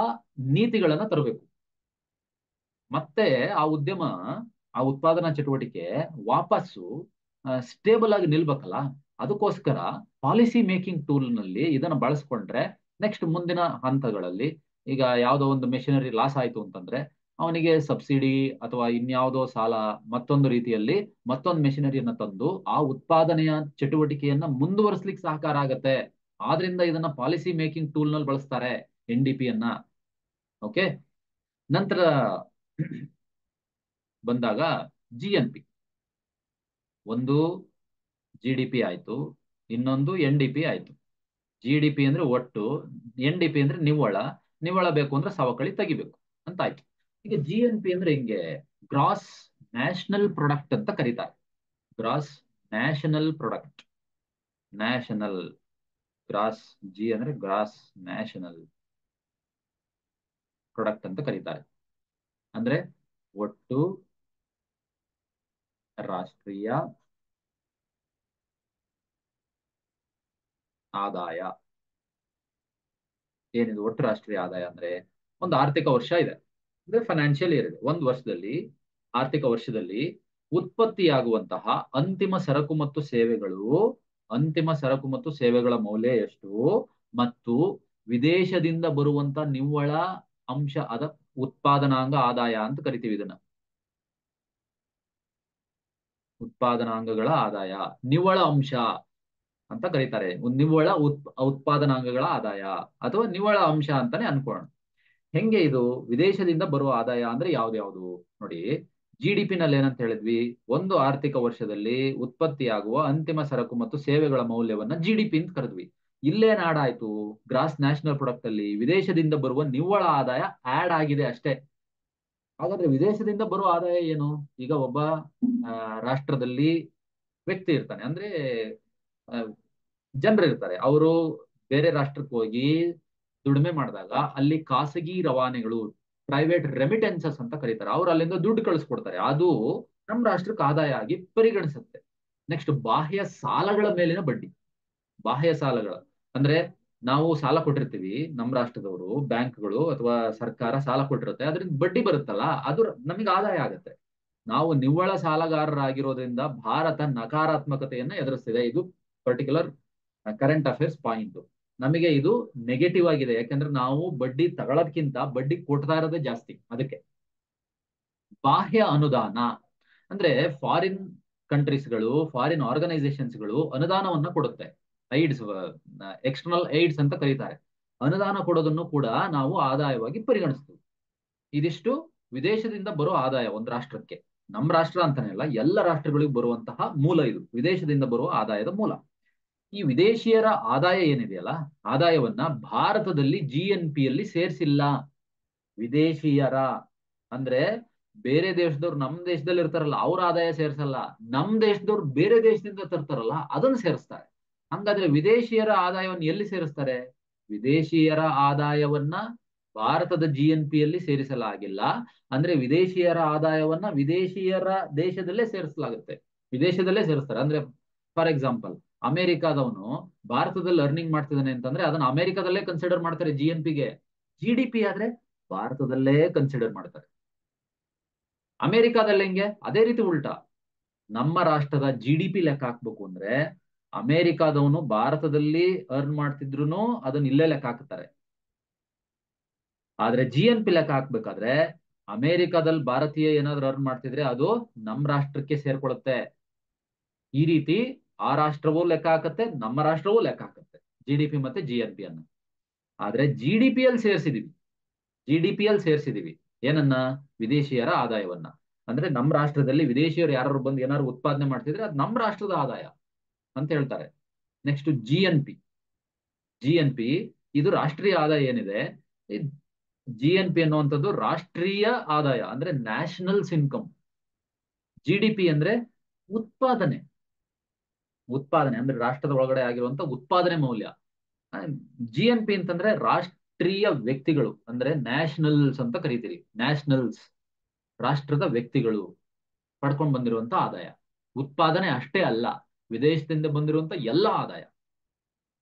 ನೀತಿಗಳನ್ನ ತರಬೇಕು. ಮತ್ತೆ ಆ ಉದ್ಯಮ, ಆ ಉತ್ಪಾದನಾ ಚಟುವಟಿಕೆ ವಾಪಸ್ಸು ಸ್ಟೇಬಲ್ ಆಗಿ ನಿಲ್ಬೇಕಲ್ಲ. ಅದಕ್ಕೋಸ್ಕರ ಪಾಲಿಸಿ ಮೇಕಿಂಗ್ ಟೂಲ್ ನಲ್ಲಿ ಇದನ್ನ ಬಳಸ್ಕೊಂಡ್ರೆ ನೆಕ್ಸ್ಟ್ ಮುಂದಿನ ಹಂತಗಳಲ್ಲಿ, ಈಗ ಯಾವುದೋ ಒಂದು ಮೆಷಿನರಿ ಲಾಸ್ ಆಯ್ತು ಅಂತಂದ್ರೆ ಅವನಿಗೆ ಸಬ್ಸಿಡಿ ಅಥವಾ ಇನ್ಯಾವುದೋ ಸಾಲ ಮತ್ತೊಂದು ರೀತಿಯಲ್ಲಿ ಮತ್ತೊಂದು ಮೆಷಿನರಿಯನ್ನ ತಂದು ಆ ಉತ್ಪಾದನೆಯ ಚಟುವಟಿಕೆಯನ್ನ ಮುಂದುವರಿಸ್ಲಿಕ್ಕೆ ಸಹಕಾರ ಆಗತ್ತೆ. ಆದ್ರಿಂದ ಇದನ್ನ ಪಾಲಿಸಿ ಮೇಕಿಂಗ್ ಟೂಲ್ ನಲ್ಲಿ ಬಳಸ್ತಾರೆ, ಎನ್ ಡಿ ಪಿ ಯನ್ನ. ಓಕೆ, ನಂತರ ಬಂದಾಗ ಜಿ ಎನ್ ಪಿ. ಒಂದು ಜಿ ಡಿ ಪಿ ಆಯ್ತು, ಇನ್ನೊಂದು ಎನ್ ಡಿ ಪಿ ಆಯ್ತು. ಜಿ ಡಿ ಪಿ ಅಂದ್ರೆ ಒಟ್ಟು, ಎನ್ ಡಿ ಪಿ ಅಂದ್ರೆ ನಿವ್ವಳ. ನಿವ್ವಳ ಬೇಕು ಅಂದ್ರೆ ಸವಕಳಿ ತೆಗಿಬೇಕು ಅಂತ ಆಯ್ತು. ಈಗ ಜಿ ಎನ್ ಪಿ ಅಂದ್ರೆ ಹಿಂಗೆ ಗ್ರಾಸ್ ನ್ಯಾಷನಲ್ ಪ್ರಾಡಕ್ಟ್ ಅಂತ ಕರೀತಾರೆ. Gross national product. National gross, G ಅಂದ್ರೆ ಗ್ರಾಸ್ ನ್ಯಾಷನಲ್ ಪ್ರಾಡಕ್ಟ್ ಅಂತ ಕರೀತಾರೆ. ಅಂದ್ರೆ ಒಟ್ಟು ರಾಷ್ಟ್ರೀಯ ಆದಾಯ. ಏನಿದು ಒಟ್ಟು ರಾಷ್ಟ್ರೀಯ ಆದಾಯ ಅಂದ್ರೆ, ಒಂದು ಆರ್ಥಿಕ ವರ್ಷ ಇದೆ ಅಂದ್ರೆ ಫೈನಾನ್ಷಿಯಲ್ ಇಯರ್ ಇದೆ. ಒಂದು ವರ್ಷದಲ್ಲಿ, ಆರ್ಥಿಕ ವರ್ಷದಲ್ಲಿ ಉತ್ಪತ್ತಿಯಾಗುವಂತಹ ಅಂತಿಮ ಸರಕು ಮತ್ತು ಸೇವೆಗಳು, ಅಂತಿಮ ಸರಕು ಮತ್ತು ಸೇವೆಗಳ ಮೌಲ್ಯ ಎಷ್ಟು, ಮತ್ತು ವಿದೇಶದಿಂದ ಬರುವಂತ ನಿವ್ವಳ ಅಂಶ, ಅದ ಉತ್ಪಾದನಾಂಗ ಆದಾಯ ಅಂತ ಕರಿತೀವಿ ಇದನ್ನ. ಉತ್ಪಾದನಾಂಗಗಳ ಆದಾಯ, ನಿವ್ವಳ ಅಂಶ ಅಂತ ಕರೀತಾರೆ. ನಿವ್ವಳ ಉತ್ಪಾದನಾಂಗಗಳ ಆದಾಯ ಅಥವಾ ನಿವ್ವಳ ಅಂಶ ಅಂತಾನೆ ಅನ್ಕೊಳ್ಳೋಣ. ಹೆಂಗೆ ಇದು ವಿದೇಶದಿಂದ ಬರುವ ಆದಾಯ ಅಂದ್ರೆ ಯಾವ್ದು? ನೋಡಿ, ಜಿ ಡಿ ಪಿ ನಲ್ಲಿ ಏನಂತ ಹೇಳಿದ್ವಿ, ಒಂದು ಆರ್ಥಿಕ ವರ್ಷದಲ್ಲಿ ಉತ್ಪತ್ತಿಯಾಗುವ ಅಂತಿಮ ಸರಕು ಮತ್ತು ಸೇವೆಗಳ ಮೌಲ್ಯವನ್ನ ಜಿ ಡಿ ಪಿ ಅಂತ ಕರೆದ್ವಿ. ಇಲ್ಲೇನ್ ಆಡ್ ಆಯ್ತು? ಗ್ರಾಸ್ ನ್ಯಾಷನಲ್ ಪ್ರಾಡಕ್ಟ್ ಅಲ್ಲಿ ವಿದೇಶದಿಂದ ಬರುವ ನಿವ್ವಳ ಆದಾಯ ಆಡ್ ಆಗಿದೆ ಅಷ್ಟೇ. ಹಾಗಾದ್ರೆ ವಿದೇಶದಿಂದ ಬರುವ ಆದಾಯ ಏನು? ಈಗ ಒಬ್ಬ ರಾಷ್ಟ್ರದಲ್ಲಿ ವ್ಯಕ್ತಿ ಇರ್ತಾನೆ, ಅಂದ್ರೆ ಜನರು ಇರ್ತಾರೆ. ಅವರು ಬೇರೆ ರಾಷ್ಟ್ರಕ್ಕೆ ಹೋಗಿ ದುಡಿಮೆ ಮಾಡಿದಾಗ ಅಲ್ಲಿ ಖಾಸಗಿ ರವಾನೆಗಳು, ಪ್ರೈವೇಟ್ ರೆಮಿಟೆನ್ಸಸ್ ಅಂತ ಕರೀತಾರೆ, ಅವ್ರು ಅಲ್ಲಿಂದ ದುಡ್ಡು ಕಳಿಸ್ಕೊಡ್ತಾರೆ. ಅದು ನಮ್ಮ ರಾಷ್ಟ್ರಕ್ಕೆ ಆದಾಯ ಆಗಿ ಪರಿಗಣಿಸುತ್ತೆ. ನೆಕ್ಸ್ಟ್ ಬಾಹ್ಯ ಸಾಲಗಳ ಮೇಲಿನ ಬಡ್ಡಿ. ಬಾಹ್ಯ ಸಾಲಗಳ ಅಂದ್ರೆ, ನಾವು ಸಾಲ ಕೊಟ್ಟಿರ್ತೀವಿ, ನಮ್ಮ ರಾಷ್ಟ್ರದವರು ಬ್ಯಾಂಕ್ಗಳು ಅಥವಾ ಸರ್ಕಾರ ಸಾಲ ಕೊಟ್ಟಿರುತ್ತೆ, ಅದರಿಂದ ಬಡ್ಡಿ ಬರುತ್ತಲ್ಲ, ಅದು ನಮಗೆ ಆದಾಯ ಆಗುತ್ತೆ. ನಾವು ನಿವ್ವಳ ಸಾಲಗಾರರಾಗಿರೋದ್ರಿಂದ ಭಾರತ ನಕಾರಾತ್ಮಕತೆಯನ್ನ ಎದುರಿಸ್ತಿದೆ. ಇದು ಪರ್ಟಿಕ್ಯುಲರ್ ಕರೆಂಟ್ ಅಫೇರ್ಸ್ ಪಾಯಿಂಟ್. ನಮಗೆ ಇದು ನೆಗೆಟಿವ್ ಆಗಿದೆ, ಯಾಕಂದ್ರೆ ನಾವು ಬಡ್ಡಿ ತಗೊಳ್ಳೋದಕ್ಕಿಂತ ಬಡ್ಡಿ ಕೊಡ್ತಾ ಇರೋದೇ ಜಾಸ್ತಿ. ಅದಕ್ಕೆ ಬಾಹ್ಯ ಅನುದಾನ ಅಂದ್ರೆ ಫಾರಿನ್ ಕಂಟ್ರೀಸ್ಗಳು, ಫಾರಿನ್ ಆರ್ಗನೈಸೇಷನ್ಸ್ಗಳು ಅನುದಾನವನ್ನ ಕೊಡುತ್ತೆ. ಐಡ್ಸ್, ಎಕ್ಸ್ಟರ್ನಲ್ ಏಡ್ಸ್ ಅಂತ ಕರೀತಾರೆ. ಅನುದಾನ ಕೊಡೋದನ್ನು ಕೂಡ ನಾವು ಆದಾಯವಾಗಿ ಪರಿಗಣಿಸ್ತೀವಿ. ಇದಿಷ್ಟು ವಿದೇಶದಿಂದ ಬರೋ ಆದಾಯ ಒಂದು ರಾಷ್ಟ್ರಕ್ಕೆ. ನಮ್ಮ ರಾಷ್ಟ್ರ ಅಂತಾನೆ ಅಲ್ಲ, ಎಲ್ಲ ರಾಷ್ಟ್ರಗಳಿಗೂ ಬರುವಂತಹ ಮೂಲ ಇದು, ವಿದೇಶದಿಂದ ಬರುವ ಆದಾಯದ ಮೂಲ. ಈ ವಿದೇಶಿಯರ ಆದಾಯ ಏನಿದೆಯಲ್ಲ, ಆದಾಯವನ್ನ ಭಾರತದಲ್ಲಿ GNP ಯಲ್ಲಿ ಸೇರಿಸಿಲ್ಲ. ವಿದೇಶಿಯರ ಅಂದ್ರೆ ಬೇರೆ ದೇಶದವ್ರು ನಮ್ ದೇಶದಲ್ಲಿ ಇರ್ತಾರಲ್ಲ, ಅವ್ರ ಆದಾಯ ಸೇರ್ಸಲ್ಲ. ನಮ್ ದೇಶದವ್ರು ಬೇರೆ ದೇಶದಿಂದ ತರ್ತಾರಲ್ಲ, ಅದನ್ನ ಸೇರಿಸ್ತಾರೆ. ಹಂಗಾದ್ರೆ ವಿದೇಶಿಯರ ಆದಾಯವನ್ನು ಎಲ್ಲಿ ಸೇರಿಸ್ತಾರೆ? ವಿದೇಶಿಯರ ಆದಾಯವನ್ನ ಭಾರತದ GNP ಯಲ್ಲಿ ಸೇರಿಸಲಾಗಿಲ್ಲ. ಅಂದ್ರೆ ವಿದೇಶಿಯರ ಆದಾಯವನ್ನ ವಿದೇಶಿಯರ ದೇಶದಲ್ಲೇ ಸೇರಿಸಲಾಗುತ್ತೆ, ವಿದೇಶದಲ್ಲೇ ಸೇರಿಸ್ತಾರೆ. ಅಂದ್ರೆ ಫಾರ್ ಎಕ್ಸಾಂಪಲ್, ಅಮೆರಿಕಾದವನು ಭಾರತದಲ್ಲಿ ಅರ್ನಿಂಗ್ ಮಾಡ್ತಿದ್ದಾನೆ ಅಂತಂದ್ರೆ ಅದನ್ನ ಅಮೆರಿಕಾದಲ್ಲೇ ಕನ್ಸಿಡರ್ ಮಾಡ್ತಾರೆ GNP-ಗೆ. GDP ಆದ್ರೆ ಭಾರತದಲ್ಲೇ ಕನ್ಸಿಡರ್ ಮಾಡ್ತಾರೆ. ಅಮೆರಿಕಾದಲ್ಲಿ ಹೆಂಗೆ? ಅದೇ ರೀತಿ ಉಲ್ಟಾ. ನಮ್ಮ ರಾಷ್ಟ್ರದ GDP ಲೆಕ್ಕ ಹಾಕ್ಬೇಕು ಅಂದ್ರೆ ಅಮೆರಿಕಾದವನು ಭಾರತದಲ್ಲಿ ಅರ್ನ್ ಮಾಡ್ತಿದ್ರು ಅದನ್ನ ಇಲ್ಲೇ ಲೆಕ್ಕ ಹಾಕ್ತಾರೆ. ಆದ್ರೆ GNP ಲೆಕ್ಕ ಹಾಕ್ಬೇಕಾದ್ರೆ ಅಮೆರಿಕಾದಲ್ಲಿ ಭಾರತೀಯ ಏನಾದ್ರು ಅರ್ನ್ ಮಾಡ್ತಿದ್ರೆ ಅದು ನಮ್ಮ ರಾಷ್ಟ್ರಕ್ಕೆ ಸೇರ್ಕೊಳ್ಳುತ್ತೆ. ಈ ರೀತಿ ಆ ರಾಷ್ಟ್ರವೂ ಲೆಕ್ಕ ಹಾಕತ್ತೆ, ನಮ್ಮ ರಾಷ್ಟ್ರವೂ ಲೆಕ್ಕ ಹಾಕತ್ತೆ GDP ಮತ್ತೆ GNP ಅನ್ನ. ಆದ್ರೆ GDP ಯಲ್ಲಿ ಸೇರಿಸಿದೀವಿ, GDP ಯಲ್ಲಿ ಸೇರಿಸಿದೀವಿ ಏನನ್ನ? ವಿದೇಶಿಯರ ಆದಾಯವನ್ನ. ಅಂದ್ರೆ ನಮ್ಮ ರಾಷ್ಟ್ರದಲ್ಲಿ ವಿದೇಶಿಯರು ಯಾರು ಬಂದು ಏನಾದ್ರು ಉತ್ಪಾದನೆ ಮಾಡ್ತಿದ್ರೆ ಅದು ನಮ್ಮ ರಾಷ್ಟ್ರದ ಆದಾಯ ಅಂತ ಹೇಳ್ತಾರೆ. ನೆಕ್ಸ್ಟ್ GNP ಇದು ರಾಷ್ಟ್ರೀಯ ಆದಾಯ ಏನಿದೆ, GNP ಅನ್ನುವಂಥದ್ದು ರಾಷ್ಟ್ರೀಯ ಆದಾಯ ಅಂದ್ರೆ ನ್ಯಾಷನಲ್ಸ್ ಇನ್ಕಮ್. GDP ಅಂದ್ರೆ ಉತ್ಪಾದನೆ. ಉತ್ಪಾದನೆ ಅಂದ್ರೆ ರಾಷ್ಟ್ರದ ಒಳಗಡೆ ಆಗಿರುವಂತ ಉತ್ಪಾದನೆ ಮೌಲ್ಯ. GNP ಅಂತಂದ್ರೆ ರಾಷ್ಟ್ರೀಯ ವ್ಯಕ್ತಿಗಳು, ಅಂದ್ರೆ ನ್ಯಾಷನಲ್ಸ್ ಅಂತ ಕರಿತೀರಿ. ನ್ಯಾಷನಲ್ಸ್ ರಾಷ್ಟ್ರದ ವ್ಯಕ್ತಿಗಳು ಪಡ್ಕೊಂಡು ಬಂದಿರುವಂತ ಆದಾಯ. ಉತ್ಪಾದನೆ ಅಷ್ಟೇ ಅಲ್ಲ, ವಿದೇಶದಿಂದ ಬಂದಿರುವಂತ ಎಲ್ಲ ಆದಾಯ.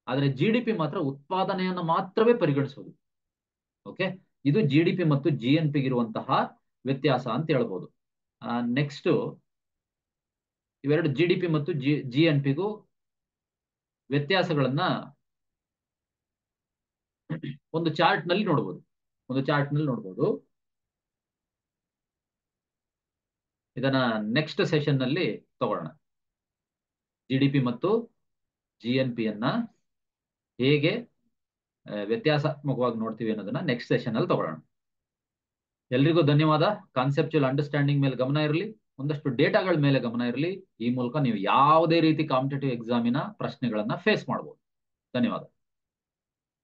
ಆದ್ರೆ GDP ಮಾತ್ರ ಉತ್ಪಾದನೆಯನ್ನು ಮಾತ್ರವೇ ಪರಿಗಣಿಸುವುದು. ಓಕೆ, ಇದು GDP ಮತ್ತು GNP ಗಿರುವಂತಹ ವ್ಯತ್ಯಾಸ ಅಂತ ಹೇಳ್ಬೋದು. ನೆಕ್ಸ್ಟ್, ಇವೆರಡು GDP ಮತ್ತು GNP-ಗೂ ವ್ಯತ್ಯಾಸಗಳನ್ನ ಒಂದು ಚಾರ್ಟ್ ನಲ್ಲಿ ನೋಡ್ಬೋದು. ಇದನ್ನ ನೆಕ್ಸ್ಟ್ ಸೆಷನ್ ನಲ್ಲಿ ತಗೊಳ್ಳೋಣ. GDP ಮತ್ತು GNP-ಯನ್ನ ಹೇಗೆ ವ್ಯತ್ಯಾಸಾತ್ಮಕವಾಗಿ ನೋಡ್ತೀವಿ ಅನ್ನೋದನ್ನ ನೆಕ್ಸ್ಟ್ ಸೆಷನ್ ಅಲ್ಲಿ ತಗೊಳ್ಳೋಣ. ಎಲ್ರಿಗೂ ಧನ್ಯವಾದ. ಕಾನ್ಸೆಪ್ಚುಯಲ್ ಅಂಡರ್ಸ್ಟ್ಯಾಂಡಿಂಗ್ ಮೇಲೆ ಗಮನ ಇರಲಿ, ಒಂದಷ್ಟು ಡೇಟಾಗಳ ಮೇಲೆ ಗಮನ ಇರಲಿ. ಈ ಮೂಲಕ ನೀವು ಯಾವುದೇ ರೀತಿ ಕಾಂಪಿಟೇಟಿವ್ ಎಕ್ಸಾಮಿನ ಪ್ರಶ್ನೆಗಳನ್ನ ಫೇಸ್ ಮಾಡಬಹುದು. ಧನ್ಯವಾದ.